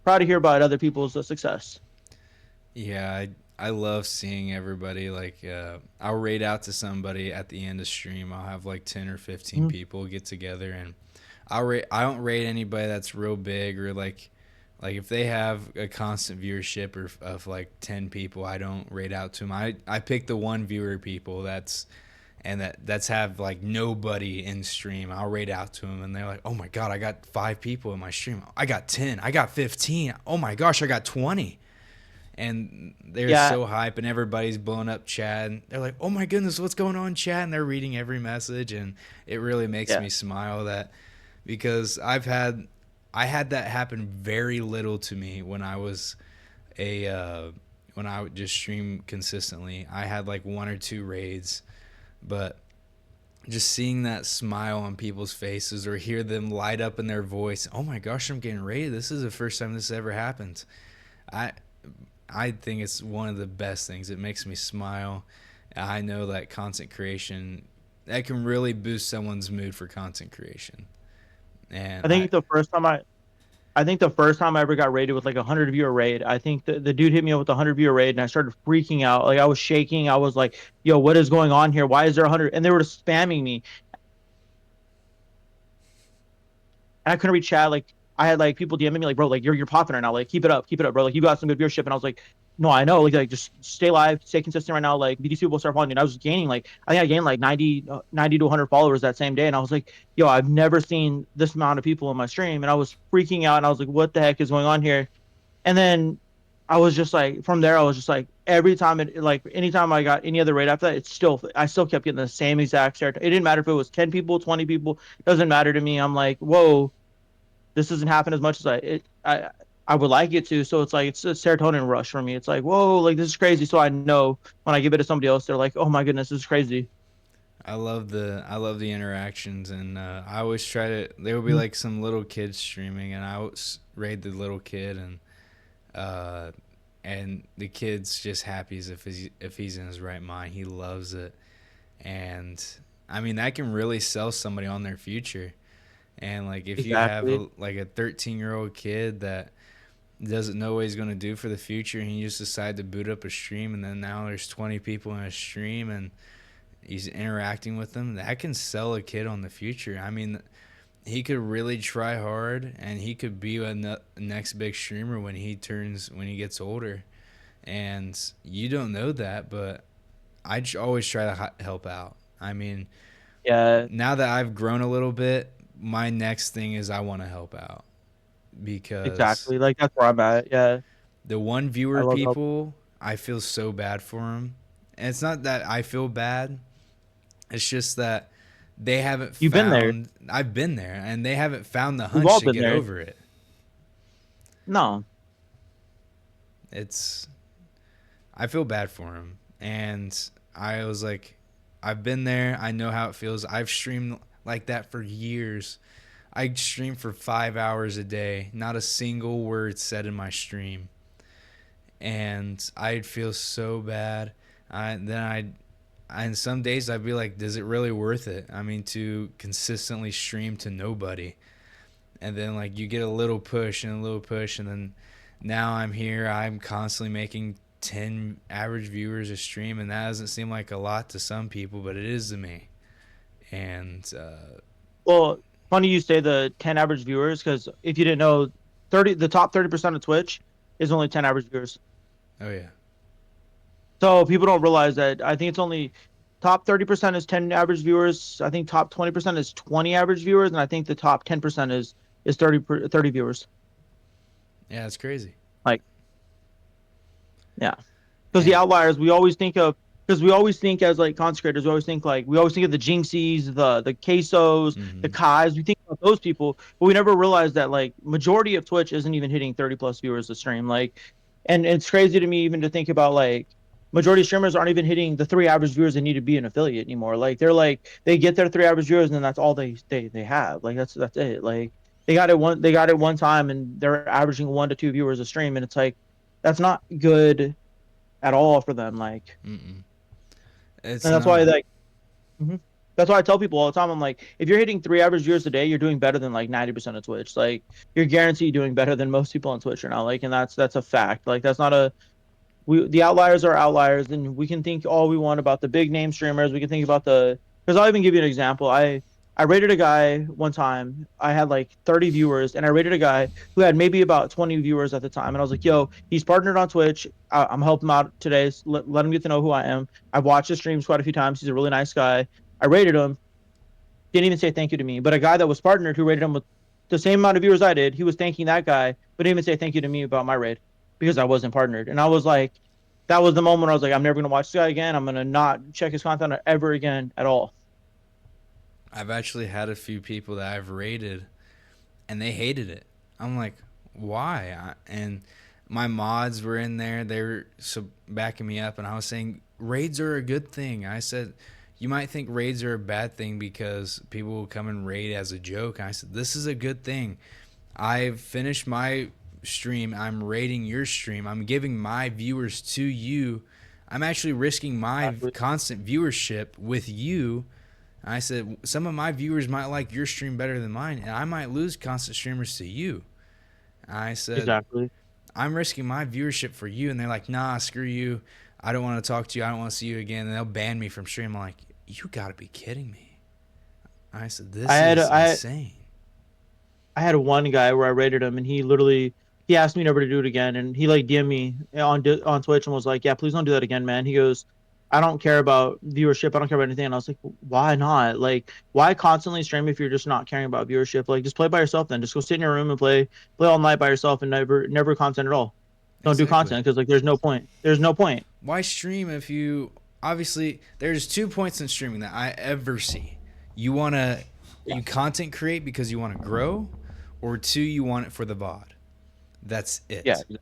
to hear about other people's success. Yeah, I love seeing everybody. Like, I'll raid out to somebody at the end of stream. I'll have like 10 or 15 Mhm. people get together, and I'll rate. I don't rate anybody that's real big or like if they have a constant viewership or of like 10 people, I don't rate out to them. I pick the one viewer people that's have like nobody in stream. I'll rate out to them, and they're like, "Oh my god, I got 5 people in my stream. I got 10. I got 15. Oh my gosh, I got 20." And they're Yeah, so hype, and everybody's blowing up chat, and they're like, "Oh my goodness, what's going on, chat?" And they're reading every message, and it really makes yeah, me smile that because I had that happen very little to me when I was a when I would just stream consistently. I had like one or two raids, but just seeing that smile on people's faces or hear them light up in their voice. Oh my gosh, I'm getting raided. This is the first time this ever happened. I I think it's one of the best things. It makes me smile. I know that content creation that can really boost someone's mood for content creation. And I think the first time I think the first time I ever got raided with like 100 viewer raid, I think the dude hit me up with a 100 viewer raid and I started freaking out. Like I was shaking. I was like, yo, what is going on here? Why is there 100? And they were spamming me. And I couldn't reach chat. Like I had like people DMing me like, bro, like you're popping right now. Like keep it up, bro. Like you got some good viewership. And I was like, no, I know. Like just stay live, stay consistent right now. Like BDC will start following you. And I was gaining like I think I gained like 90 to 100 followers that same day. And I was like, yo, I've never seen this amount of people in my stream. And I was freaking out. And I was like, what the heck is going on here? And then I was just like, from there, I was just like, every time like, anytime I got any other raid after that, I still kept getting the same exact share. It didn't matter if it was 10 people, 20 people, doesn't matter to me. I'm like, whoa, this doesn't happen as much as I would like it to. So it's like, it's a serotonin rush for me. It's like, whoa, like this is crazy. So I know when I give it to somebody else, they're like, oh my goodness, this is crazy. I love the interactions, and I always try to. There will be Mhm. like some little kids streaming, and I would raid the little kid, uh, and the kid's just happy as if he's in his right mind. He loves it, and I mean that can really sell somebody on their future. And like if you have Exactly. like a 13-year-old kid that doesn't know what he's going to do for the future, and he just decided to boot up a stream, and then now there's 20 people in a stream, and he's interacting with them, that can sell a kid on the future. I mean, he could really try hard, and he could be a next big streamer when he gets older. And you don't know that, but always try to help out. I mean, Yeah, now that I've grown a little bit, my next thing is I want to help out because exactly. Like that's where I'm at. Yeah. the one I viewer love helping. people, I feel so bad for them. And it's not that I feel bad. It's just that they haven't You've been there. found. I've been there, and they haven't found the We've hunch all to been get there. over it. No. It's. I feel bad for him, and I was like, I've been there. I know how it feels. I've streamed like that for years. I stream for 5 hours a day, not a single word said in my stream, and I'd feel so bad. And some days I'd be like, does it really worth it? I mean, to consistently stream to nobody. And then like you get a little push and a little push, and then now I'm here. I'm constantly making 10 average viewers a stream, and that doesn't seem like a lot to some people, but it is to me. And Well, funny you say the 10 average viewers because if you didn't know, the top 30% of Twitch is only 10 average viewers. oh yeah, So people don't realize that. I think it's only top 30% is 10 average viewers. I think top 20% is 20 average viewers, and I think the top 10% is 30 viewers. yeah, it's crazy. Like, yeah. Because the And outliers we always think of because we always think as like consecrators, we always think of the Jinxies, the Quesos, the mm-hmm, Kais. We think of those people, but we never realize that like majority of Twitch isn't even hitting 30 plus viewers a stream. Like, and it's crazy to me even to think about like majority of streamers aren't even hitting the three average viewers they need to be an affiliate anymore. Like they're like they get their three average viewers and then that's all they have. Like that's it. Like they got it one time and they're averaging 1 to 2 viewers a stream and it's like that's not good at all for them. Like, mm-mm. It's and that's why not. like mhm. That's why I tell people all the time. I'm like, if you're hitting three average viewers a day, you're doing better than like 90% of Twitch. Like, you're guaranteed doing better than most people on Twitch right now. Like, and that's a fact. Like, that's not a we the outliers are outliers, and we can think all we want about the big name streamers. We can think about the because I'll even give you an example. I rated a guy one time. I had like 30 viewers, and I rated a guy who had maybe about 20 viewers at the time. And I was like, "Yo, he's partnered on Twitch. I'm helping him out today. So let him get to know who I am. I've watched his streams quite a few times. He's a really nice guy. I rated him. Didn't even say thank you to me. But a guy that was partnered who rated him with the same amount of viewers I did, he was thanking that guy, but didn't even say thank you to me about my raid because I wasn't partnered. And I was like, that was the moment I was like, I'm never gonna watch this guy again. I'm gonna not check his content ever again at all. I've actually had a few people that I've rated, and they hated it. I'm like, why? And my mods were in there. They were backing me up, and I was saying raids are a good thing. I said, you might think raids are a bad thing because people will come and raid as a joke. And I said, this is a good thing. I've finished my stream. I'm rating your stream. I'm giving my viewers to you. I'm actually risking my Exactly. constant viewership with you. I said some of my viewers might like your stream better than mine, and I might lose constant streamers to you. I said Exactly. I'm risking my viewership for you, and they're like, nah, screw you. I don't want to talk to you. I don't want to see you again. And they'll ban me from stream. I'm like, you gotta be kidding me. I said I this had is I insane. I had one guy where I rated him, and he literally he asked me never to do it again, and he like DM me on Twitch and was like, "Yeah, please don't do that again, man." He goes, "I don't care about viewership. I don't care about anything." And I was like, "Why not? Like, why constantly stream if you're just not caring about viewership? Like, just play by yourself then. Just go sit in your room and play all night by yourself and never content at all. Don't do Exactly. content because like there's no point. There's no point." Why stream if you obviously there's 2 points in streaming that I ever see. You wanna Yeah, you content create because you want to grow, or two, you want it for the VOD. That's yeah, it.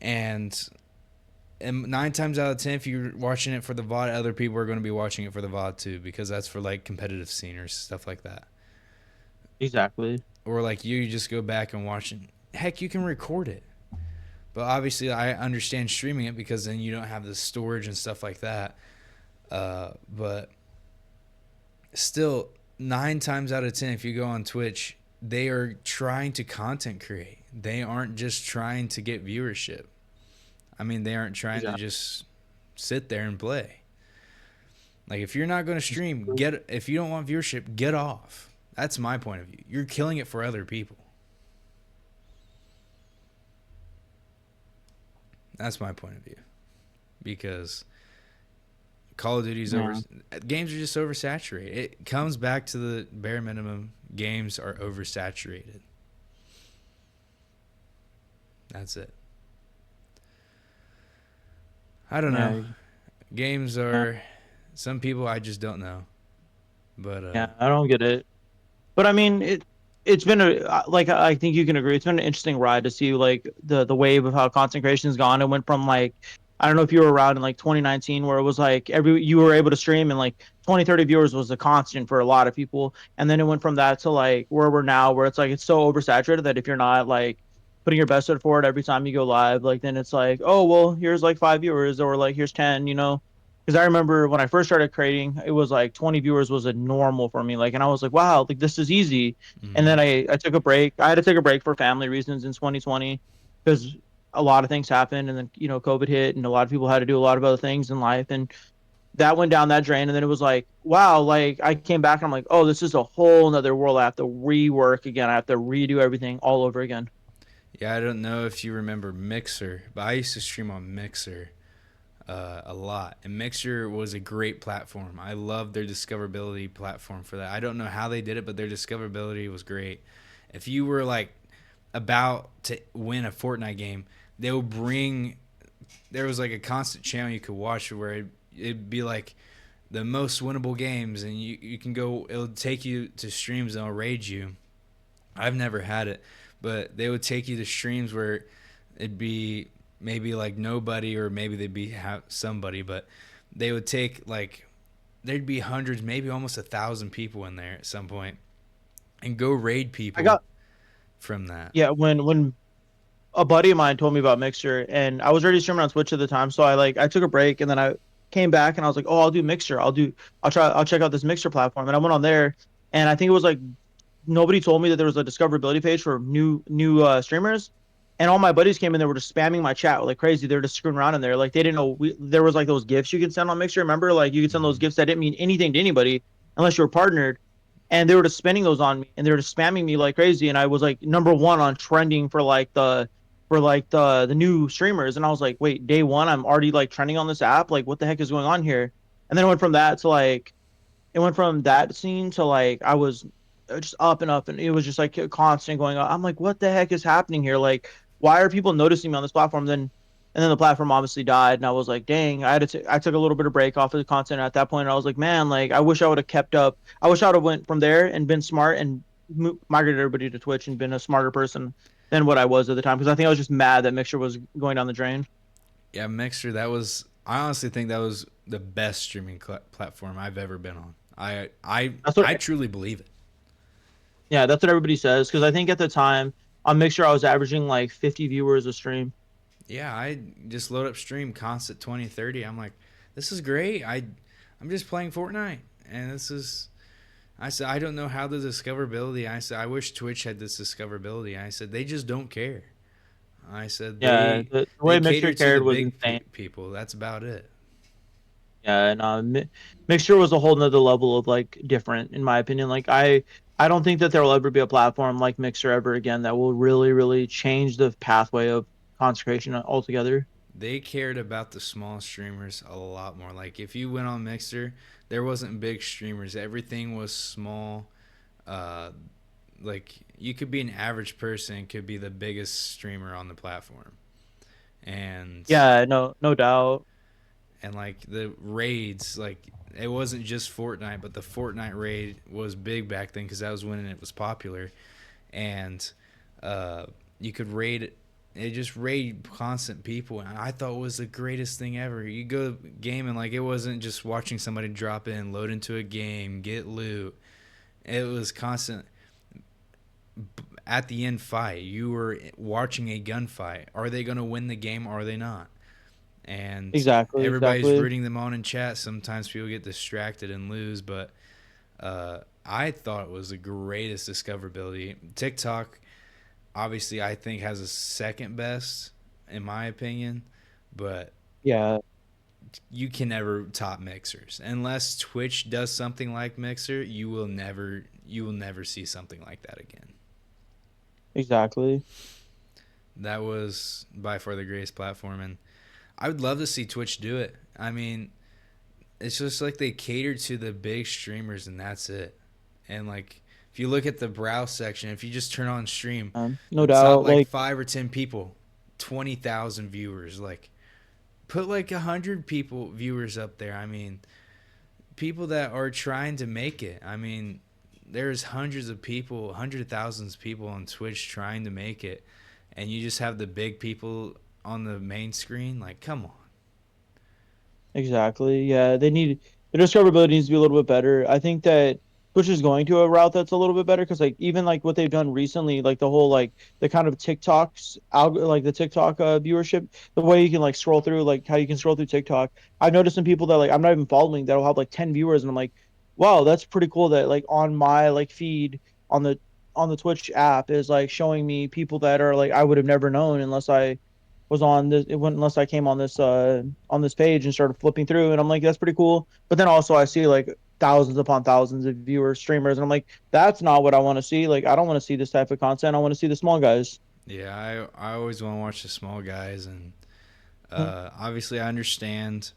And 9 times out of 10, if you're watching it for the VOD, other people are going to be watching it for the VOD too, because that's for like competitive sceners, stuff like that. exactly. Or like you just go back and watch it. Heck, you can record it. But obviously, I understand streaming it because then you don't have the storage and stuff like that. But still, 9 times out of 10, if you go on Twitch, they are trying to content create. They aren't just trying to get viewership. I mean, they aren't trying to Exactly. just sit there and play. Like if you're not going to stream, get if you don't want viewership, get off. That's my point of view. You're killing it for other people. That's my point of view. Because Call of Duty's over. Yeah. Games are just oversaturated. It comes back to the bare minimum. Games are oversaturated. That's it. I don't know. Yeah. Games Yeah. are. Some people I just don't know. But Yeah. I don't get it. But I mean, it's been a like I think you can agree. It's been an interesting ride to see like the wave of how content creation's gone. It went from like I don't know if you were around in like 2019 where it was like every you were able to stream and like 20 30 viewers was a constant for a lot of people. And then it went from that to like where we're now where it's like it's so oversaturated that if you're not like putting your best foot forward every time you go live, like then it's like, oh well, here's like 5 viewers or like here's 10, you know. Because I remember when I first started creating, it was like 20 viewers was a normal for me. Like, and I was like, wow, like this is easy. And mm-hmm. then I took a break. I had to take a break for family reasons in 2020 because a lot of things happened. And then, you know, COVID hit and a lot of people had to do a lot of other things in life. And that went down that drain. And then it was like, wow, like I came back and I'm like, oh, this is a whole nother world. I have to rework again. I have to redo everything all over again. Yeah, I don't know if you remember Mixer, but I used to stream on Mixer a lot. And Mixer was a great platform. I loved their discoverability platform for that. I don't know how they did it, but their discoverability was great. If you were like about to win a Fortnite game, they would bring. There was like a constant channel you could watch where it'd be like the most winnable games, and you can go. It'll take you to streams and it'll raid you. I've never had it, but they would take you to streams where it'd be maybe like nobody or maybe they'd be somebody, but they would take like there'd be hundreds, maybe almost 1,000 people in there at some point, and go raid I people got, from that. yeah, when a buddy of mine told me about Mixer, and I was already streaming on Twitch at the time, so I took a break, and then I came back, and I was like, oh, I'll do Mixer. I'll check out this Mixer platform, and I went on there, and I think it was like nobody told me that there was a discoverability page for new streamers, and all my buddies came in there were just spamming my chat like crazy. They were just screwing around in there, like they didn't know there was like those gifts you could send on Mixer. Remember, like you could send those Mm-hmm. gifts that didn't mean anything to anybody unless you were partnered and they were just spending those on me and they were just spamming me like crazy and I was like number one on trending for like the new streamers and I was like wait day one I'm already like trending on this app like what the heck is going on here and then it went from that to like it went from that scene to like I was just up and up and it was just like constant going on. I'm like, what the heck is happening here? Like, why are people noticing me on this platform? Then and then the platform obviously died and I was like, dang, I took a little bit of break off of the content at that point. And I was like, man, like I wish I would have kept up. I wish I would have went from there and been smart and migrated everybody to Twitch and been a smarter person than what I was at the time because I think I was just mad that Mixer was going down the drain. Yeah, Mixer. That was I honestly think that was the best streaming platform I've ever been on. That's what I truly believe it. Yeah, that's what everybody says. Because I think at the time on Mixer, I was averaging like 50 viewers a stream. Yeah, I just load up stream constant 20 30. I'm like, this is great. I'm just playing Fortnite, and this is. I said I don't know how the discoverability. I said I wish Twitch had this discoverability. I said they just don't care. I said Yeah, the they way Mixer cater to the cared was big insane. people. That's about it. Yeah, and Mixer was a whole nother level of like different, in my opinion. Like I don't think that there will ever be a platform like Mixer ever again that will really, really change the pathway of consecration altogether. They cared about the small streamers a lot more. Like if you went on Mixer, there wasn't big streamers. Everything was small. Uh, like you could be an average person, could be the biggest streamer on the platform, and Yeah, no doubt. like the raids, like it wasn't just Fortnite, but the Fortnite raid was big back then because that was when it was popular, and uh, you could raid it, just raid constant people, and I thought it was the greatest thing ever. You go gaming, like it wasn't just watching somebody drop in, load into a game, get loot. It was constant. At the end fight, you were watching a gunfight. Are they going to win the game? Or are they not? And Exactly, everybody's exactly. rooting them on in chat. Sometimes people get distracted and lose, but I thought it was the greatest discoverability. TikTok, obviously, I think has a second best in my opinion, but Yeah, you can never top Mixers unless Twitch does something like Mixer. You will never see something like that again. exactly. That was by far the greatest platform, and I would love to see Twitch do it. I mean, it's just like they cater to the big streamers, and that's it. And like, if you look at the browse section, if you just turn on stream, No the top doubt. like Like, 5 or 10 people, 20,000 viewers. Like, put like 100 people viewers up there. I mean, people that are trying to make it. I mean, there's hundreds of people, hundreds of thousands of people on Twitch trying to make it, and you just have the big people on the main screen. Like, come on. exactly. Yeah, they need the discoverability needs to be a little bit better. I think that Twitch is going to a route that's a little bit better because like even like what they've done recently, like the whole like the kind of TikToks like the TikTok viewership, the way you can like scroll through, like how you can scroll through TikTok. I've noticed some people that like I'm not even following that'll have like 10 viewers and I'm like, wow, that's pretty cool that like on my like feed on the Twitch app is like showing me people that are like I would have never known unless I was on this it went unless I came on this page and started flipping through and I'm like that's pretty cool. But then also I see like thousands upon thousands of viewers, streamers, and I'm like, that's not what I want to see. Like I don't want to see this type of content. I want to see the small guys. Yeah, I always want to watch the small guys, and Mhm. obviously I understand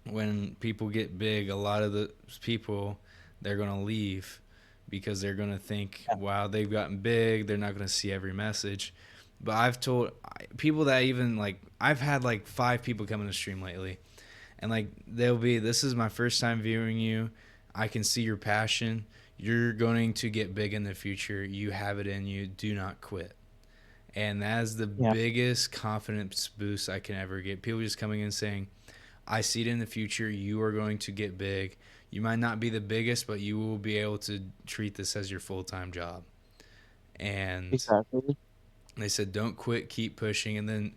when people get big, a lot of the people they're gonna leave because they're gonna think, Yeah, wow, they've gotten big. They're not gonna see every message. But I've told people that even like I've had like 5 people come in the stream lately, and like they'll be, this is my first time viewing you. I can see your passion. You're going to get big in the future. You have it in you. Do not quit. And that is the yeah, biggest confidence boost I can ever get. People just coming in saying, I see it in the future. You are going to get big. You might not be the biggest, but you will be able to treat this as your full time job. And exactly. they said, don't quit, keep pushing. And then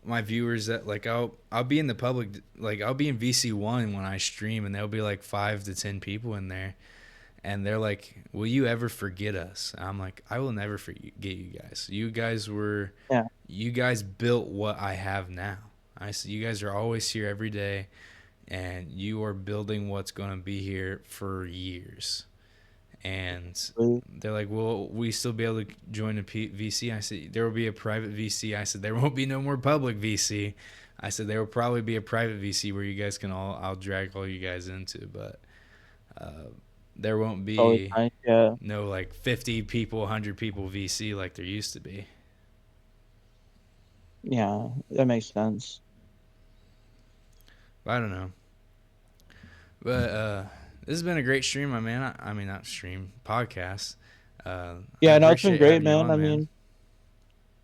my viewers that like I'll be in the public, like I'll be in VC1 when I stream, and there'll be like 5 to 10 people in there, and they're like, will you ever forget us? I'm like, I will never forget you guys. Yeah, You guys built what I have now. I said, you guys are always here every day, and you are building what's going to be here for years. And really. they're like, will we still be able to join a VC? I said, there will be a private VC. I said, there won't be no more public VC. I said, there will probably be a private VC where you guys can I'll drag all you guys into, but there won't It's always be nice. Yeah, no like 50 people, 100 people VC like there used to be. yeah, that makes sense. But I don't know. But this has been a great stream, my man. I mean, not stream, podcast. I Yeah, no, it's been appreciate great, having you man. on, I man. mean,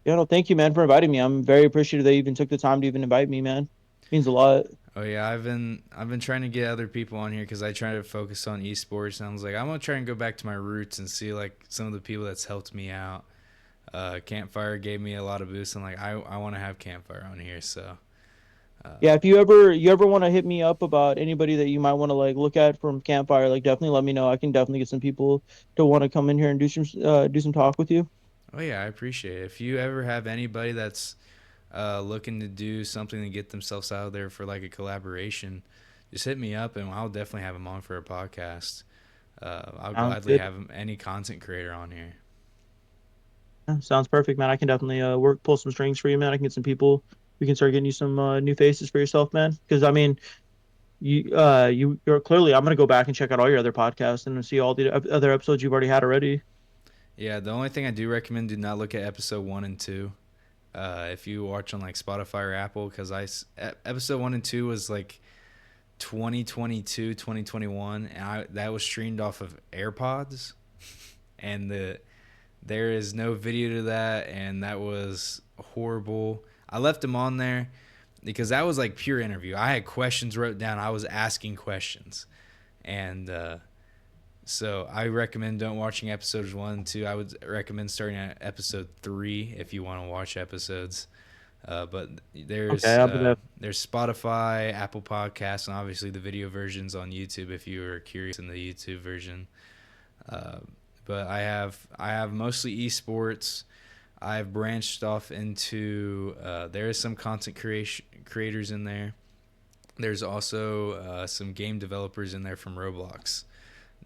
yeah, no, thank you, man, for inviting me. I'm very appreciative that you even took the time to even invite me, man. Means a lot. Oh yeah, I've been trying to get other people on here because I try to focus on esports, and I was like, I'm gonna try and go back to my roots and see like some of the people that's helped me out. Campfire gave me a lot of boosts, and like I want to have Campfire on here. So Yeah, if you ever want to hit me up about anybody that you might want to like look at from Campfire, like definitely let me know. I can definitely get some people to want to come in here and do some talk with you. oh yeah, I appreciate it. If you ever have anybody that's looking to do something to get themselves out there for like a collaboration, just hit me up and I'll definitely have them on for a podcast. I'll Sounds gladly good. have any content creator on here. Yeah, sounds perfect, man. I can definitely work pull some strings for you, man. I can get some people. We can start getting you some new faces for yourself, man. Because I mean, you're clearly. I'm gonna go back and check out all your other podcasts and see all the other episodes you've already had already. Yeah, the only thing I do recommend, do not look at episode 1 and 2. If you watch on like Spotify or Apple, because episode 1 and 2 was like 2022, 2021, and that was streamed off of AirPods, and there is no video to that, and that was horrible. I left them on there because that was like pure interview. I had questions wrote down. I was asking questions, and so I recommend don't watching episodes 1 and 2. I would recommend starting at episode 3 if you want to watch episodes. But Okay, I'll be there. there's Spotify, Apple Podcasts, and obviously the video versions on YouTube if you are curious in the YouTube version. Uh, but I have mostly esports. I've branched off into there is some content creation creators in there. There's also some game developers in there from Roblox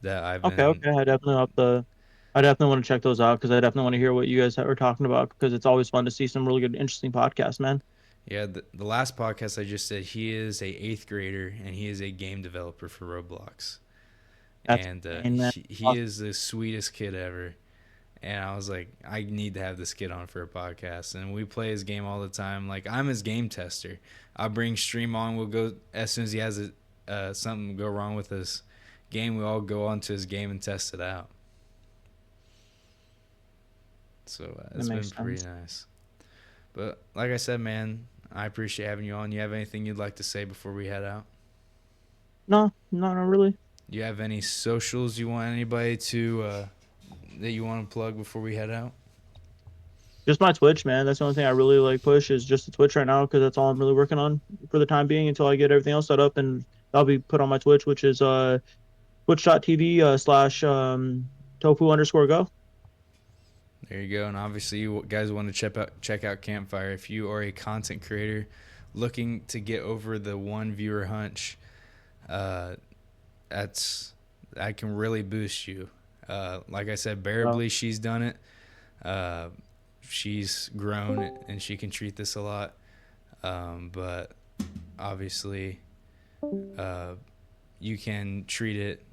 that I've Okay, been. okay. I definitely want to check those out because I definitely want to hear what you guys are talking about because it's always fun to see some really good, interesting podcasts, man. Yeah, the last podcast I just said, he is a eighth grader and he is a game developer for Roblox, That's and insane, man. he Awesome. is the sweetest kid ever. And I was like, I need to have this kid on for a podcast. And we play his game all the time. Like I'm his game tester. I'll bring stream on. We'll go as soon as he has something go wrong with his game. We all go onto his game and test it out. So That it's been makes pretty sense. nice. But like I said, man, I appreciate having you on. You have anything you'd like to say before we head out? No, no, not really. You have any socials you want anybody to that you want to plug before we head out? Just my Twitch, man. That's the only thing I really like push is just the Twitch right now because that's all I'm really working on for the time being until I get everything else set up and that'll be put on my Twitch, which is twitch.tv slash tofu underscore go. There you go. And obviously, you guys want to check out Campfire. If you are a content creator looking to get over the one viewer hunch, uh, that's that can really boost you. Like I said, So bearably, she's done it. Uh, she's grown and she can treat this a lot. But obviously, uh, you can treat it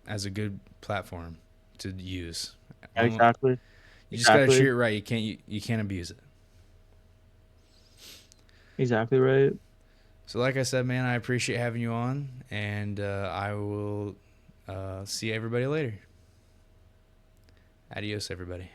as a good platform to use. yeah, exactly. You just got to treat Exactly. it right. You can't abuse it. Exactly right. So, like I said, man, I appreciate having you on, and I will see everybody later. Adios, everybody.